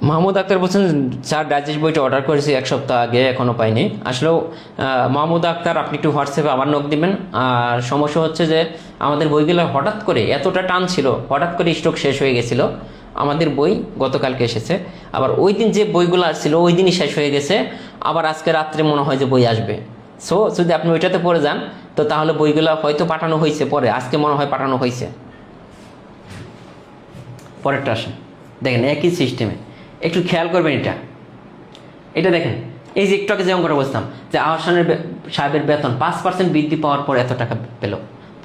মাহমুদ আক্তার বলছেন, স্যার ডাইজেস্ট বইটা অর্ডার করেছি 1 সপ্তাহ আগে, এখনও পাইনি। আসলেও মাহমুদ আক্তার, আপনি একটু হোয়াটসঅ্যাপে আবার নক দিবেন। আর সমস্যা হচ্ছে যে আমাদের বইগুলো হঠাৎ করে এতটা টান ছিল, হঠাৎ করে স্টক শেষ হয়ে গেছিলো। আমাদের বই গতকালকে এসেছে, আবার ওই দিন যে বইগুলো আসছিল ওই দিনই শেষ হয়ে গেছে, আবার আজকে রাত্রে মনে হয় যে বই আসবে। সো যদি আপনি ওইটাতে পড়ে যান, তো তাহলে বইগুলো হয়তো পাঠানো হয়েছে পরে, আজকে মনে হয় পাঠানো হয়েছে। পরেরটা আসেন, দেখেন একই সিস্টেমে একটু খেয়াল করবেন। এটা দেখেন, এই যে একটু আগে যে অঙ্কটা বলতাম যে আহসানের সাহেবের বেতন 5% বৃদ্ধি পাওয়ার পর এত টাকা পেল।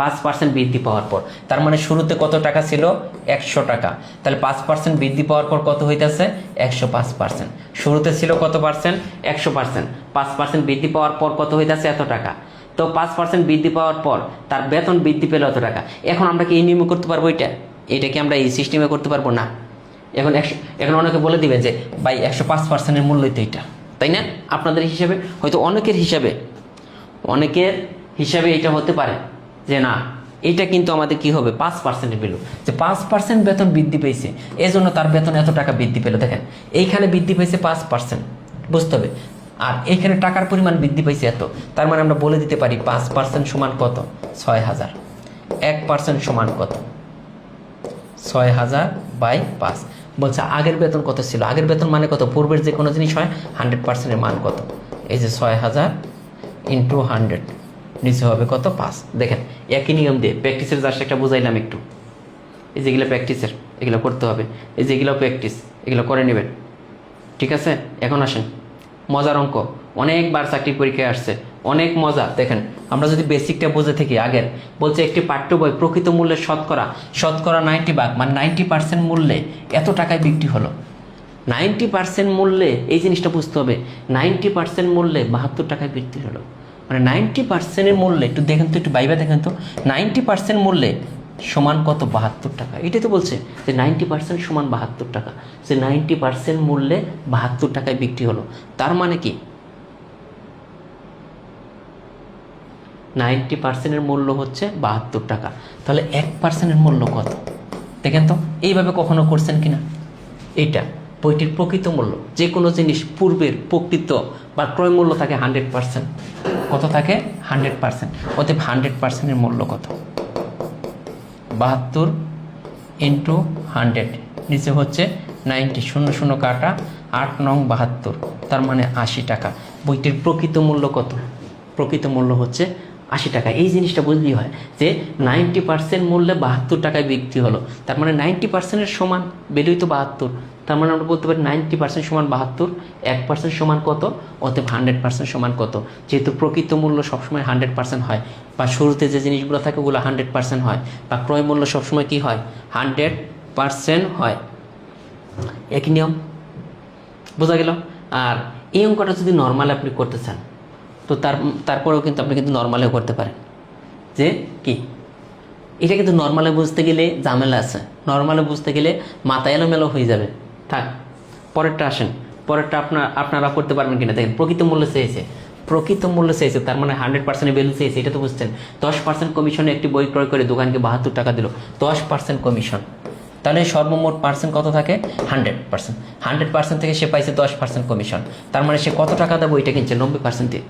5% বৃদ্ধি পাওয়ার পর, তার মানে শুরুতে কত টাকা ছিল? 100 টাকা। তাহলে 5% বৃদ্ধি পাওয়ার পর কত হইতেছে? 105%। শুরুতে ছিল কত পার্সেন্ট? 100%। 5% বৃদ্ধি পাওয়ার পর কত হইতেছে? এত টাকা। তো 5% বৃদ্ধি পাওয়ার পর তার বেতন বৃদ্ধি পেল এত টাকা। এখন আমরা কি এই নিয়মে করতে পারবো? এটা কি আমরা এই সিস্টেমে করতে পারবো? না। এখন অনেকে বলে দিবে যে ভাই 105%-এর মূল্যই তো এটা, তাই না? আপনাদের হিসাবে হয়তো অনেকের হিসাবে এটা হতে পারে যে না, এটা কিন্তু আমাদের কি হবে? 5%-এর পেল, যে 5% বেতন বৃদ্ধি পেয়েছে, এই জন্য তার বেতন এত টাকা বৃদ্ধি পেল। দেখেন, এইখানে বৃদ্ধি পেয়েছে 5%, বুঝতে হবে। আর এইখানে টাকার পরিমাণ বৃদ্ধি পেয়েছে এত, তার মানে আমরা বলে দিতে পারি 5% সমান কত? 6000। 1% সমান কত? 6000/5। বলছে আগের বেতন কত ছিল? আগের বেতন মানে কত? পূর্বের যে কোনো জিনিস হয় 100%-এর মান কত? এই যে 6000 × 100, নিচে হবে কত? 5। দেখেন, একই নিয়ম দিয়ে প্র্যাকটিসের জাস্ট একটা বুঝাইলাম একটু। এই যেগুলো প্র্যাকটিসের, এগুলো করতে হবে। এই যেগুলো প্র্যাকটিস, এগুলো করে নেবেন। ঠিক আছে, এখন আসেন মজার অঙ্ক, অনেকবার চাকরির পরীক্ষায় আসছে, অনেক মজা। দেখেন আমরা যদি বেসিকটা বুঝে থাকি আগের, বলছে একটি পাঠ্য বই প্রকৃত মূল্যের শতকরা 90 ভাগ মানে 90% মূল্যে এত টাকায় বিক্রি হলো। 90% মূল্যে, এই জিনিসটা বুঝতে হবে, 90% মূল্যে 72 টাকায় বিক্রি হলো। মানে 90%-এর মূল্যে, একটু দেখেন তো, একটু বাইবা দেখেন তো, 90% মূল্যে সমান কত? 72 টাকা। এটাই তো বলছে যে 90% সমান 72 টাকা। সে 90% মূল্যে 72 টাকায় বিক্রি হলো। তার মানে কি 90%-এর মূল্য হচ্ছে 72 টাকা। তাহলে 1%-এর মূল্য কত? দেখেন তো, এইভাবে কখনো করছেন কিনা? এইটা বইটির প্রকৃত মূল্য। যে কোনো জিনিস পূর্বের প্রকৃত বা ক্রয় মূল্য থাকে 100%। কত থাকে? 100%। অতএব 100%-এর মূল্য কত? 72 ইন্টু 100, নিচে হচ্ছে 90, 00 কাটা, 8 নং 72, তার মানে 80 টাকা। বইটির প্রকৃত মূল্য কত? প্রকৃত মূল্য হচ্ছে 80 টাকা। এই জিনিসটা বুঝলেই হয় যে 90% মূল্যে 72 টাকায় বিক্রি হলো। তার মানে 90%-এর সমান ভ্যালুই তো 72। তার মানে আমরা বলতে পারি 90% সমান 72, 1% সমান কত? অতএব 100% সমান কত? যেহেতু প্রকৃত মূল্য সবসময় 100% হয়, বা শুরুতে যে জিনিসগুলো থাকে ওগুলো 100% হয়, বা ক্রয় মূল্য সবসময় কি হয়? 100% হয়। একই নিয়ম, বোঝা গেল? আর এই অঙ্কটা যদি নর্মাল আপনি করতে চান তো তারপরেও কিন্তু আপনি কিন্তু নর্মালেও করতে পারেন। যে কি, এটা কিন্তু নর্মালে বুঝতে গেলে ঝামেলা আছে, নর্মালে বুঝতে গেলে মাথা এলোমেলো হয়ে যাবে। থাক, পরেরটা আসেন। পরেরটা আপনারা করতে পারবেন কিনা দেখেন। প্রকৃত মূল্য চেয়েছে, প্রকৃত মূল্য চেয়েছে, তার মানে 100% ভ্যালু চেয়েছে, এটা তো বুঝছেন। 10% কমিশনে একটি বই ক্রয় করে দোকানকে 72 টাকা দিল, 10% কমিশন। তাহলে সর্বমোট পার্সেন্ট কত থাকে? 100%। 100% থেকে সে পাইছে 10% কমিশন। তার মানে সে কত টাকা দেয় বইটা কিনছে? 90% দিয়ে।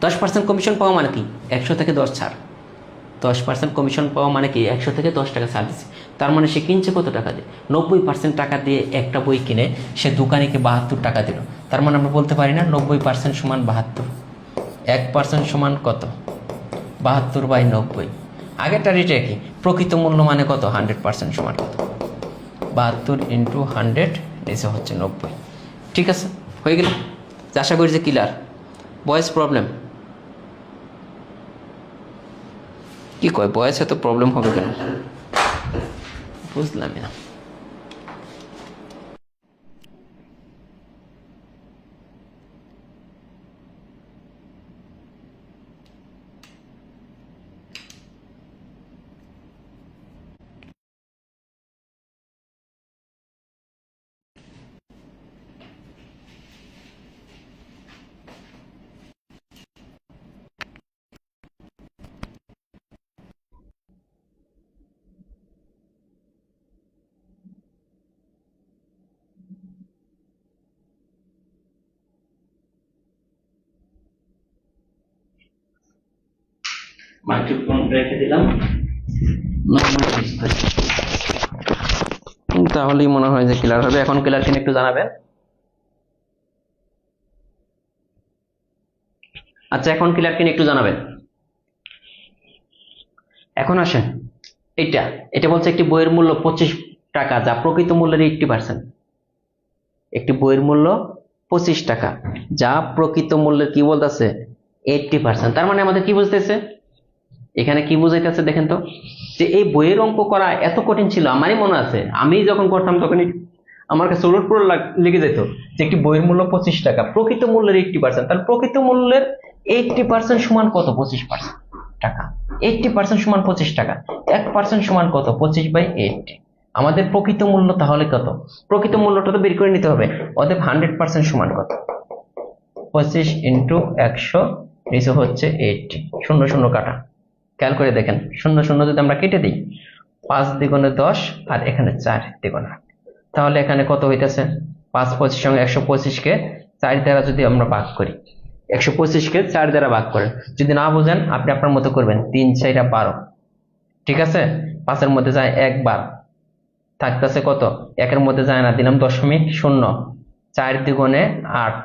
10% কমিশন পাওয়া মানে কি? 100 থেকে 10 ছাড়। 10% কমিশন পাওয়া মানে কি? 100 থেকে 10 টাকা ছাড় দিচ্ছে। তার মানে সে কিনছে কত টাকা দিয়ে? 90% টাকা দিয়ে একটা বই কিনে সে দোকানিকে 72 টাকা দিল। তার মানে আমরা বলতে পারি না 90% সমান 72, 1% সমান কত? 72/90। আগেরটা রেটে কি? প্রকৃত মূল্য মানে কত? 100% সমান কত? 72 ইন্টু 100, এসে হচ্ছে 90। ঠিক আছে, হয়ে গেল। আশা করি যে ক্লিয়ার। ভয়েস প্রবলেম কি কয়? ভয়েসে তো প্রবলেম হবে কেন? বুঝলাম না। মাইক্রোফোন রেখে দিলাম, তাহলেই মনে হয় যে ক্লিয়ার হবে। এখন ক্লিয়ার কিনা একটু জানাবেন। আচ্ছা, এখন ক্লিয়ার কিনা একটু জানাবেন। এখন আসেন, এটা এটা বলছে একটি বইয়ের মূল্য 25 টাকা, যা প্রকৃত মূল্যের 80%। একটি বইয়ের মূল্য 25 টাকা, যা প্রকৃত মূল্যের কি বলতেছে? 80%। তার মানে আমাদের কি বুঝতেছে? এখানে কি বুঝাইতেছে দেখেন তো, যে এই বইয়ের অঙ্ক করা এত কঠিন ছিল। আমারই মনে আছে, আমি যখন করতাম তখনই আমার কাছে উলট পুলট লেগে যেত যে একটি বইয়ের মূল্য 25 টাকা, প্রকৃত মূল্যের 80%। তাহলে প্রকৃত মূল্যের 80% সমান কত? 25% টাকা। 80% সমান 25 টাকা। 1% সমান কত? 25/80। আমাদের প্রকৃত মূল্য তাহলে কত? প্রকৃত মূল্যটা তো বের করে নিতে হবে। অতএব 100% সমান কত? 25 ইন্টু 100, নিচে হচ্ছে 80, 00 কাটা। খেয়াল করে দেখেন, 00 যদি আমরা কেটে দিই, 5 দ্বিগুণে 10, আর এখানে 4 দ্বিগুণে 8, তাহলে এখানে কত হইতেছে? 5 25 সঙ্গে 125-কে 4 দ্বারা যদি আমরা ভাগ করি, 125-কে 4 দ্বারা ভাগ করেন। যদি না বুঝেন আপনি আপনার মতো করবেন, 3 4 12। ঠিক আছে, 5-এর মধ্যে যায় 1 বার, থাকতেছে কত? 1-এর মধ্যে যায় না, দিলাম 0.0, 4 দ্বিগুণে 8,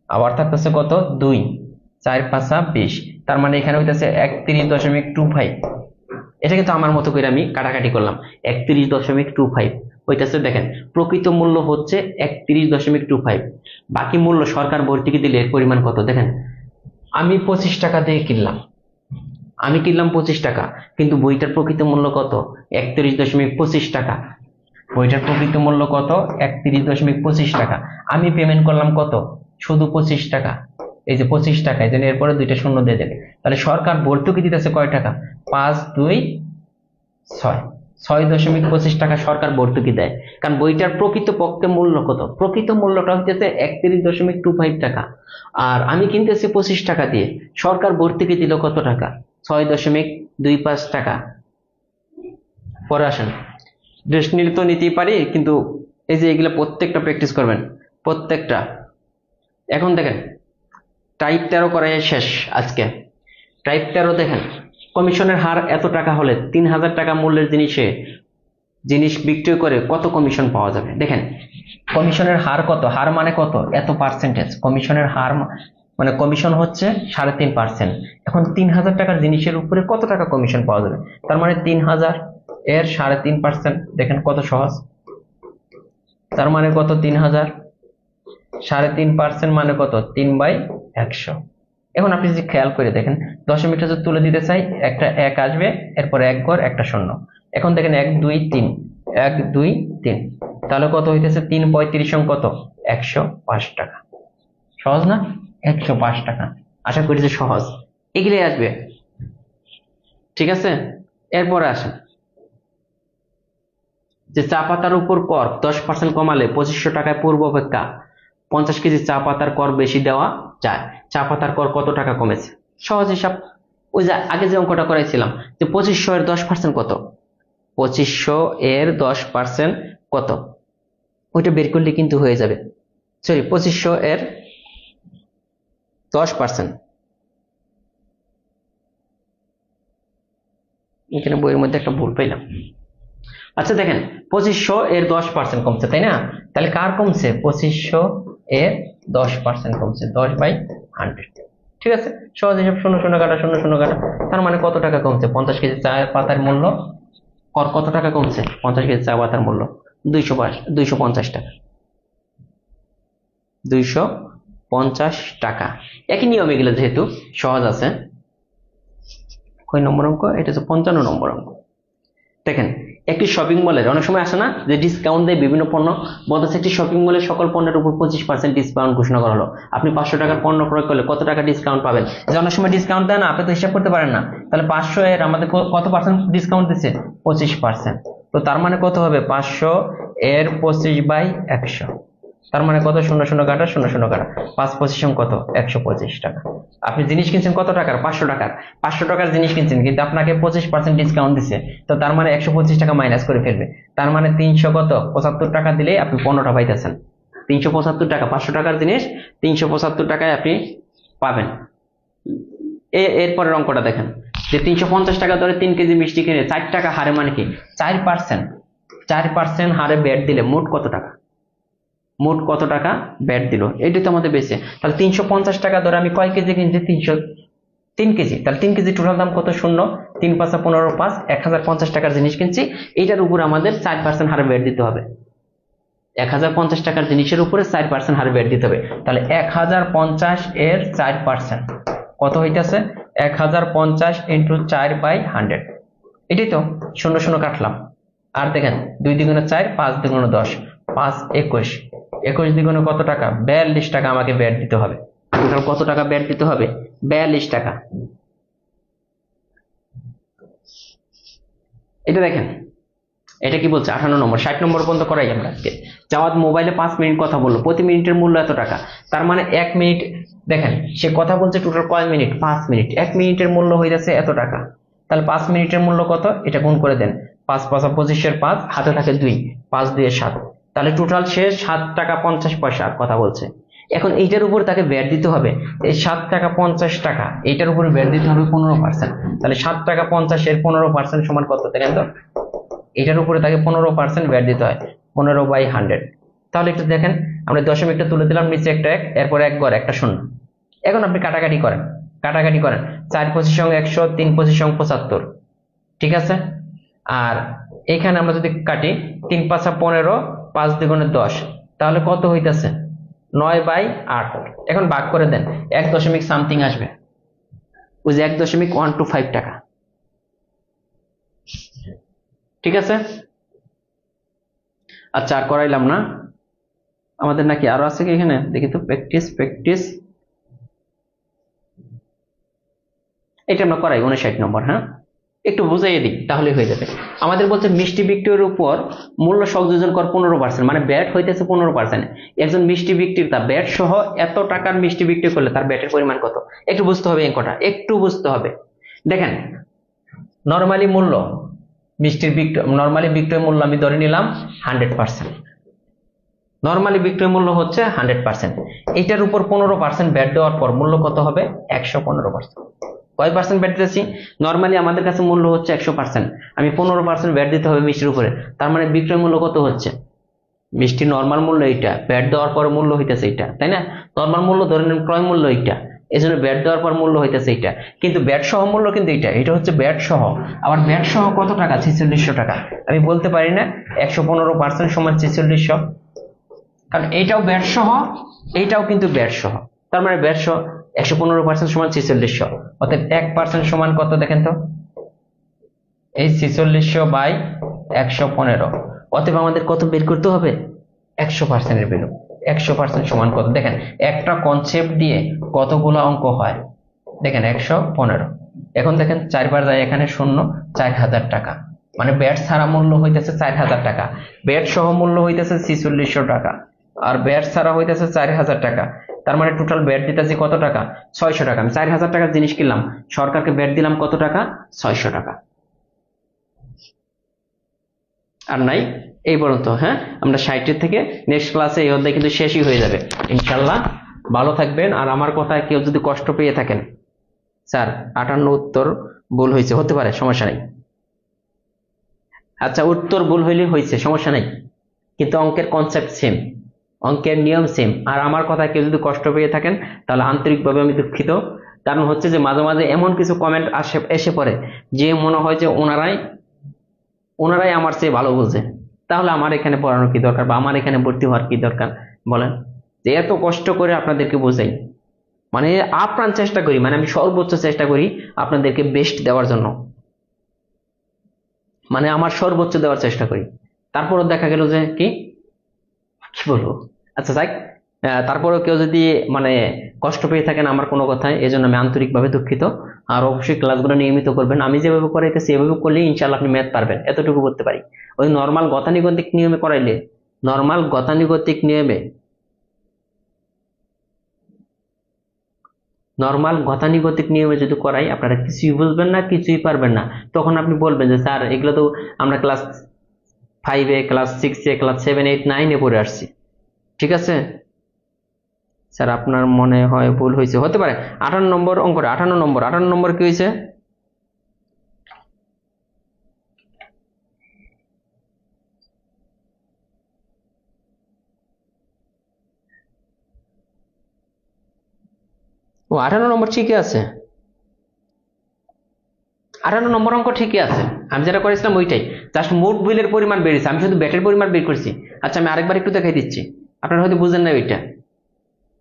আবার থাকতেছে কত? 2, 4 5 20। তার মানে এখানে হইতেছে 31.25। এটা কিন্তু আমার মতো করে আমি কাটাকাটি করলাম। 31.25 হইতেছে। দেখেন প্রকৃত মূল্য হচ্ছে 31.25। বাকি মূল্য সরকার ভর্তুকি দিলে এর পরিমাণ কত? দেখেন আমি 25 টাকা দিয়ে কিনলাম, 25 টাকা, কিন্তু বইটার প্রকৃত মূল্য কত? 31.25 টাকা। বইটার প্রকৃত মূল্য কত? 31.25 টাকা। আমি পেমেন্ট করলাম কত? শুধু 25 টাকা। এই যে 25 টাকা, এই জন্য এরপরে দুইটা শূন্য দিয়ে দেবে। তাহলে সরকার ভর্তুকি দিতেছে কয় টাকা? 5, 2, 6, 6.25 টাকা সরকার ভর্তুকি দেয়। কারণ বইটার প্রকৃত পক্ষে মূল্য কত? প্রকৃত মূল্যটা হচ্ছে 31.25 টাকা, আর আমি কিনতেছি 25 টাকা দিয়ে। সরকার ভর্তুকি দিল কত টাকা? 6.25 টাকা। পরে আসেন, রেস্ট নিলে তো নিতেই পারি, কিন্তু এই যে এগুলো প্রত্যেকটা প্র্যাকটিস করবেন, প্রত্যেকটা। এখন দেখেন টাইপ 13 করাই শেষ আজকে। টাইপ 13 দেখেন, কমিশনের হার এত টাকা হলে 3000 টাকা মূল্যের জিনিস বিক্রি করে কত কমিশন পাওয়া যাবে? দেখেন কমিশনের হার কত? হার মানে কত? এত পার্সেন্টেজ। কমিশনের হার মানে কমিশন হচ্ছে 3.5%। এখন 3000 টাকার জিনিসের উপরে কত টাকা কমিশন পাওয়া যাবে? তার মানে 3000 এর 3.5%। দেখেন কত সহজ। তার মানে কত? 3000 3.5% মানে কত? 3/100। এখন আপনি যদি খেয়াল করে দেখেন, দশমিকটা যদি তুলে দিতে চাই, একটা 1 আসবে, এরপর 1 ঘর একটা শূন্য। এখন দেখেন 1 2 3, 1 2 3, তাহলে কত হইতেছে? 3 35 কত? 105 টাকা। সহজ না? 105 টাকা। আশা করি যে সহজ, এগুলোই আসবে। ঠিক আছে, এরপরে আসেন যে চা পাতার উপর কর 10% কমালে 2500 টাকায় পূর্ব অপেক্ষা 50 কেজি চা পাতার কর বেশি দেওয়া যায়। চা পাতার কর কত টাকা কমেছে? সহজ হিসাব। ওই যে আগে যে অঙ্কটা করাইছিলাম, যে 2500 এর 10% কত? 2500 এর 10% কত? ওইটা বের করলে কিন্তু হয়ে যাবে। সরি, 2500 এর 10%। এখানে বইয়ের মধ্যে একটা ভুল পেলাম। আচ্ছা দেখেন, 2500 এর 10% কমছে, তাই না? তাহলে কার কমছে? 2500 এর 10% কমছে, 10/100। ঠিক আছে, সহজ হিসাব। শূন্য শূন্য কাটা, শূন্য শূন্য কাটা। তার মানে কত টাকা কমছে? 50 কেজি চা পাতার মূল্য কর কত টাকা কমছে? 50 কেজি চা পাতার মূল্য 250 টাকা। 250 টাকা। একই নিয়ম এগুলো, যেহেতু সহজ আছে। কয় নম্বর অঙ্ক? এটা হচ্ছে 55 নম্বর অঙ্ক। দেখেন, একটি শপিং মলের অনেক সময় আসে না যে ডিসকাউন্ট দেয় বিভিন্ন পণ্য, বলতেছে একটি শপিং মলের সকল পণ্যের উপর 25% ডিসকাউন্ট ঘোষণা করা হলো। আপনি 500 টাকার পণ্য ক্রয় করলে কত টাকা ডিসকাউন্ট পাবেন? যে অনেক সময় ডিসকাউন্ট দেয় না, আপনি তো হিসাব করতে পারেন না। তাহলে 500 এর আমাদের কত পার্সেন্ট ডিসকাউন্ট দিচ্ছে? 25%। তো তার মানে কত হবে? 500 এর 25/100। তার মানে কত? শূন্য শূন্য কাটা, শূন্য শূন্য কাটা। 5 25 কত? 125 টাকা। আপনি জিনিস কিনছেন কত টাকার? 500 টাকার। 500 টাকার জিনিস কিনছেন, কিন্তু আপনাকে 25% ডিসকাউন্ট দিচ্ছে। তো তার মানে 125 টাকা মাইনাস করে ফেলবে। তার মানে 300 কত? 75 টাকা দিলে আপনি 15টা পাইতেছেন। 375 টাকা। 500 টাকার জিনিস 375 টাকায় আপনি পাবেন। এরপরের অঙ্কটা দেখেন, যে 350 টাকা ধরে 3 কেজি মিষ্টি কিনে 4 টাকা হারে, মানে কি? 4%। 4% হারে ব্যাট দিলে মোট কত টাকা? মোট কত টাকা ব্যাট দিল? এটাই তো আমাদের বেঁচে। তাহলে 350 টাকা ধরে আমি কয় কেজি কিনছি? 3 কেজি। তাহলে 3 কেজি টোটাল দাম কত? শূন্য। 3 5 15 5, 1050 টাকার জিনিস কিনছি। এইটার উপর আমাদের 4% হারে ব্যাট দিতে হবে। 1050 টাকার জিনিসের উপরে 4% হারে ব্যাট দিতে হবে। তাহলে 1050 এর 4% কত হইতেছে? 1050 ইন্টু 4/100। এটাই তো। শূন্য শূন্য কাটলাম। আর দেখেন, 2 দ্বিগুণে 4, 5 দ্বিগুণে 10, 5 21। 21 দ্বিগুণে কত টাকা? 42 টাকা আমাকে ব্যাট দিতে হবে। টোটাল কত টাকা ব্যাট দিতে হবে? 42 টাকা। এটা দেখেন, এটা কি বলছে? 58 নম্বর। 60 নম্বর পর্যন্ত করাই আমরা আজকে। জাওয়াদ মোবাইলে 5 মিনিট কথা বললো, প্রতি মিনিটের মূল্য এত টাকা। তার মানে 1 মিনিট, দেখেন সে কথা বলছে টোটাল কয় মিনিট? 5 মিনিট। 1 মিনিটের মূল্য হয়ে যাচ্ছে এত টাকা। তাহলে 5 মিনিটের মূল্য কত? এটা গুণ করে দেন। 5 5 25 5, হাতে থাকে 2, 5 2 7। তাহলে টোটাল সে 7 টাকা 50 পয়সা কথা বলছে। এখন এইটার উপর তাকে ব্যাট দিতে হবে, এই 7 টাকা 50 টাকা, এইটার উপরে ব্যাট দিতে হবে 15%। তাহলে 7 টাকা 50 এর 15% সমান কত? দেখেন তো, এটার উপরে তাকে 15% ব্যাট দিতে হয়, 15/100। তাহলে একটু দেখেন, আমরা দশমিকটা তুলে দিলাম, নিচে একটা 1, এরপর 1 ঘর একটা শূন্য। এখন আপনি কাটাকাটি করেন, 4 25 100, 3 25 75। ঠিক আছে, আর এখানে আমরা যদি কাটি 3 5 15, 5 দ্বিগুণে 10, তাহলে কত হইতেছে? 9/8। এখন ভাগ করে দেন, 1 দশমিক সামথিং আসবে। ওই যে 1.125 টাকা। ঠিক আছে, আচ্ছা আর করাইলাম না, আমাদের নাকি আরো আছে কি এখানে, দেখি তো, প্র্যাকটিস এটা আমরা করাই 59 নম্বর। হ্যাঁ, একটু বুঝাইয়ে দিই তাহলে হয়ে যাবে। আমাদের বলছে মিষ্টি বিক্রির উপর মূল্য সংযোজন কর 15%, মানে ব্যাট হইতেছে 15%। একজন মিষ্টি বিক্রেতা ব্যাট সহ এত টাকার মিষ্টি বিক্রি করলে তার ব্যাটের পরিমাণ কত, একটু বুঝতে হবে, এই কটা একটু বুঝতে হবে। দেখেন, নরমালি মূল্য মিষ্টির নরমালি বিক্রয় মূল্য আমি ধরে নিলাম 100%। নরমালি বিক্রয় মূল্য হচ্ছে 100%, এটার উপর 15% ব্যাট দেওয়ার পর মূল্য কত হবে? 115%। কয় পার্সেন্ট ব্যাট দিতেছি? নরমালি আমাদের কাছে মূল্য হচ্ছে 100%, আমি 15% ব্যাট দিতে হবে মিষ্টির উপরে, তার মানে বিক্রয় মূল্য কত হচ্ছে? মিষ্টির নরমাল মূল্য এইটা, ব্যাট দেওয়ার পর মূল্য হইতেছে এইটা, তাই না? নরমাল মূল্য ধরে নেন ক্রয় মূল্য এইটা, এই জন্য ব্যাট দেওয়ার পর মূল্য হইতেছে এইটা, কিন্তু ব্যাট সহ মূল্য কিন্তু এটা হচ্ছে ব্যাট সহ। আবার ব্যাট সহ কত টাকা? 4600 টাকা। আমি বলতে পারি না 115% সমান 4600, কারণ এইটাও ব্যাট সহ, এইটাও কিন্তু ব্যাট সহ, তার মানে ব্যাট সহ 115% সমান 4600, অর্থাৎ 1% সমান কত দেখেন তো, এই 4600 বাই 115, অতএব আমাদের কত বের করতে হবে? 100% এর ভ্যালু। 100% সমান কত দেখেন, একটা কনসেপ্ট দিয়ে কতগুলো অঙ্ক হয় দেখেন, 115। এখন দেখেন 4 বার যায় এখানে 0, 4000 টাকা, মানে ব্যাট ছাড়া মূল্য হইতেছে 4000 টাকা, ব্যাট সহ মূল্য হইতেছে 4600 টাকা, আর ব্যাট ছাড়া হইতেছে 4000 টাকা, তার মানে টোটাল ব্যাট দিতেছি কত টাকা? 600 টাকা। আমি 4000 টাকার জিনিস কিনলাম, সরকারকে ব্যাট দিলাম কত টাকা? 600 টাকা। আর নাই এই পর্যন্ত। হ্যাঁ, আমরা 60 থেকে নেক্সট ক্লাসে এই অধ্যায় কিন্তু শেষই হয়ে যাবে ইনশাল্লাহ। ভালো থাকবেন, আর আমার কথায় কেউ যদি কষ্ট পেয়ে থাকেন, স্যার 58 উত্তর ভুল হয়েছে, হতে পারে, সমস্যা নেই। আচ্ছা, উত্তর ভুল হইলে হয়েছে, সমস্যা নেই, কিন্তু অঙ্কের কনসেপ্ট সেম, অঙ্কের নিয়ম সেম। আর আমার কথায় কেউ যদি কষ্ট পেয়ে থাকেন তাহলে আন্তরিকভাবে আমি দুঃখিত। কারণ হচ্ছে যে মাঝে মাঝে এমন কিছু কমেন্ট এসে পড়ে যে মনে হয় যে ওনারাই আমার চেয়ে ভালো বোঝে, তাহলে আমার এখানে পড়ানোর কি দরকার, বা আমার এখানে ভর্তি হওয়ার কি দরকার বলেন? যে এত কষ্ট করে আপনাদেরকে বোঝাই, মানে আপ্রাণ চেষ্টা করি, মানে আমি সর্বোচ্চ চেষ্টা করি আপনাদেরকে বেস্ট দেওয়ার জন্য, মানে আমার সর্বোচ্চ দেওয়ার চেষ্টা করি, তারপরও দেখা গেল যে কি বলবো। আচ্ছা যাই, তারপরেও কেউ যদি মানে কষ্ট পেয়ে থাকেন আমার কোনো কথায়, এই জন্য আমি আন্তরিকভাবে দুঃখিত। আর অবশ্যই ক্লাসগুলো নিয়মিত করবেন, আমি যেভাবে করাইতেছি এভাবে করলেই ইনশাল্লাহ আপনি ম্যাথ পারবেন, এতটুকু করতে পারি। ওই নর্মাল গতানুগতিক নিয়মে করাইলে, নর্মাল গতানুগতিক নিয়মে, নর্মাল গতানুগতিক নিয়মে যদি করাই আপনারা কিছুই বুঝবেন না, কিছুই পারবেন না। তখন আপনি বলবেন যে স্যার এগুলো তো আমরা ক্লাস 5-এ, ক্লাস 6-এ, ক্লাস 7, 8, 9-এ পড়ে আসছি। ঠিক আছে স্যার, আপনার মনে হয় ভুল হয়েছে, হতে পারে। 58 নম্বর অঙ্কটা, 58 নম্বর কি হয়েছে? ও 58 নম্বর ঠিকই আছে, 58 নম্বর অঙ্ক ঠিকই আছে, আমি যেটা করেছিলাম ওইটাই, জাস্ট মোট বিলের পরিমাণ বেড়েছে, আমি শুধু ব্যাটের পরিমাণ বের করছি। আচ্ছা আমি আরেকবার একটু দেখাই দিচ্ছি, আপনারা হয়তো বুঝেন না ওইটা।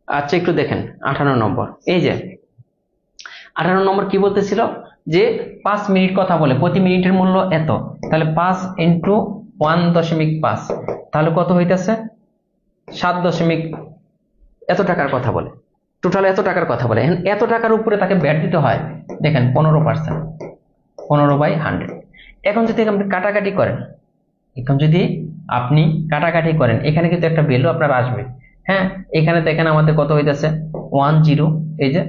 আচ্ছা একটু দেখেন 58 নম্বর, এই যে 58 নম্বর কি বলতেছিল যে 5 মিনিট কথা বলে প্রতি মিনিটের মূল্য এত, তাহলে 5 ইন্টু 1.5, তাহলে কত হইতেছে? 7 এত টাকার কথা বলে, টোটাল এত টাকার কথা বলে। এত টাকার উপরে তাকে ব্যাট দিতে হয় দেখেন 15%, 15/100। এখন যদি আপনি কাটাকাটি করেন, এখানে কিন্তু একটা ভ্যালু আপনার আসবে। হ্যাঁ, এখানে দেখেন আমাদের কত হইতেছে 10, এই যে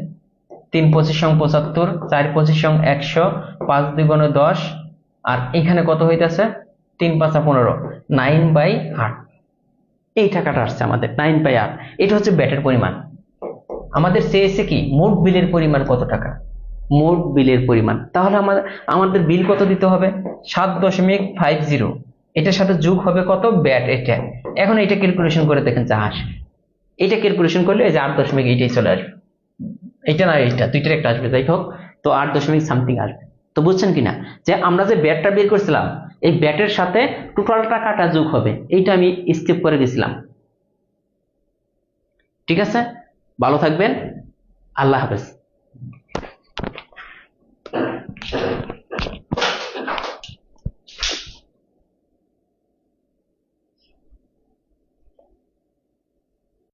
3×25 = 75, 4×25 = 100, 5×2 = 10, আর এখানে কত হইতেছে 3×5 = 15, 9/8। এই টাকাটা আসছে আমাদের 9/8। এটা হচ্ছে ব্যাটের পরিমাণ। আমাদের চেয়েছে কি মোট বিলের পরিমাণ কত টাকা, মোট বিলের পরিমাণ। তাহলে আমাদের বিল কত দিতে হবে? 7.50, এটার সাথে যোগ হবে কত? ব্যাট। এটা এখন এটা ক্যালকুলেশন করে দেখেন যা আসে, এটা ক্যালকুলেশন করলে এই যে 8 এইটাই চলে আসবে, এটা না এটা দুইটার একটা আসবে, যাই হোক, তো 8 সামথিং আসবে। তো বুঝছেন কিনা যে আমরা যে ব্যাটটা বের করছিলাম এই ব্যাটের সাথে টোটাল টাকাটা যোগ হবে, এইটা আমি স্কিপ করে দিয়েছিলাম। ঠিক আছে, ভালো থাকবেন, আল্লাহ হাফেজ।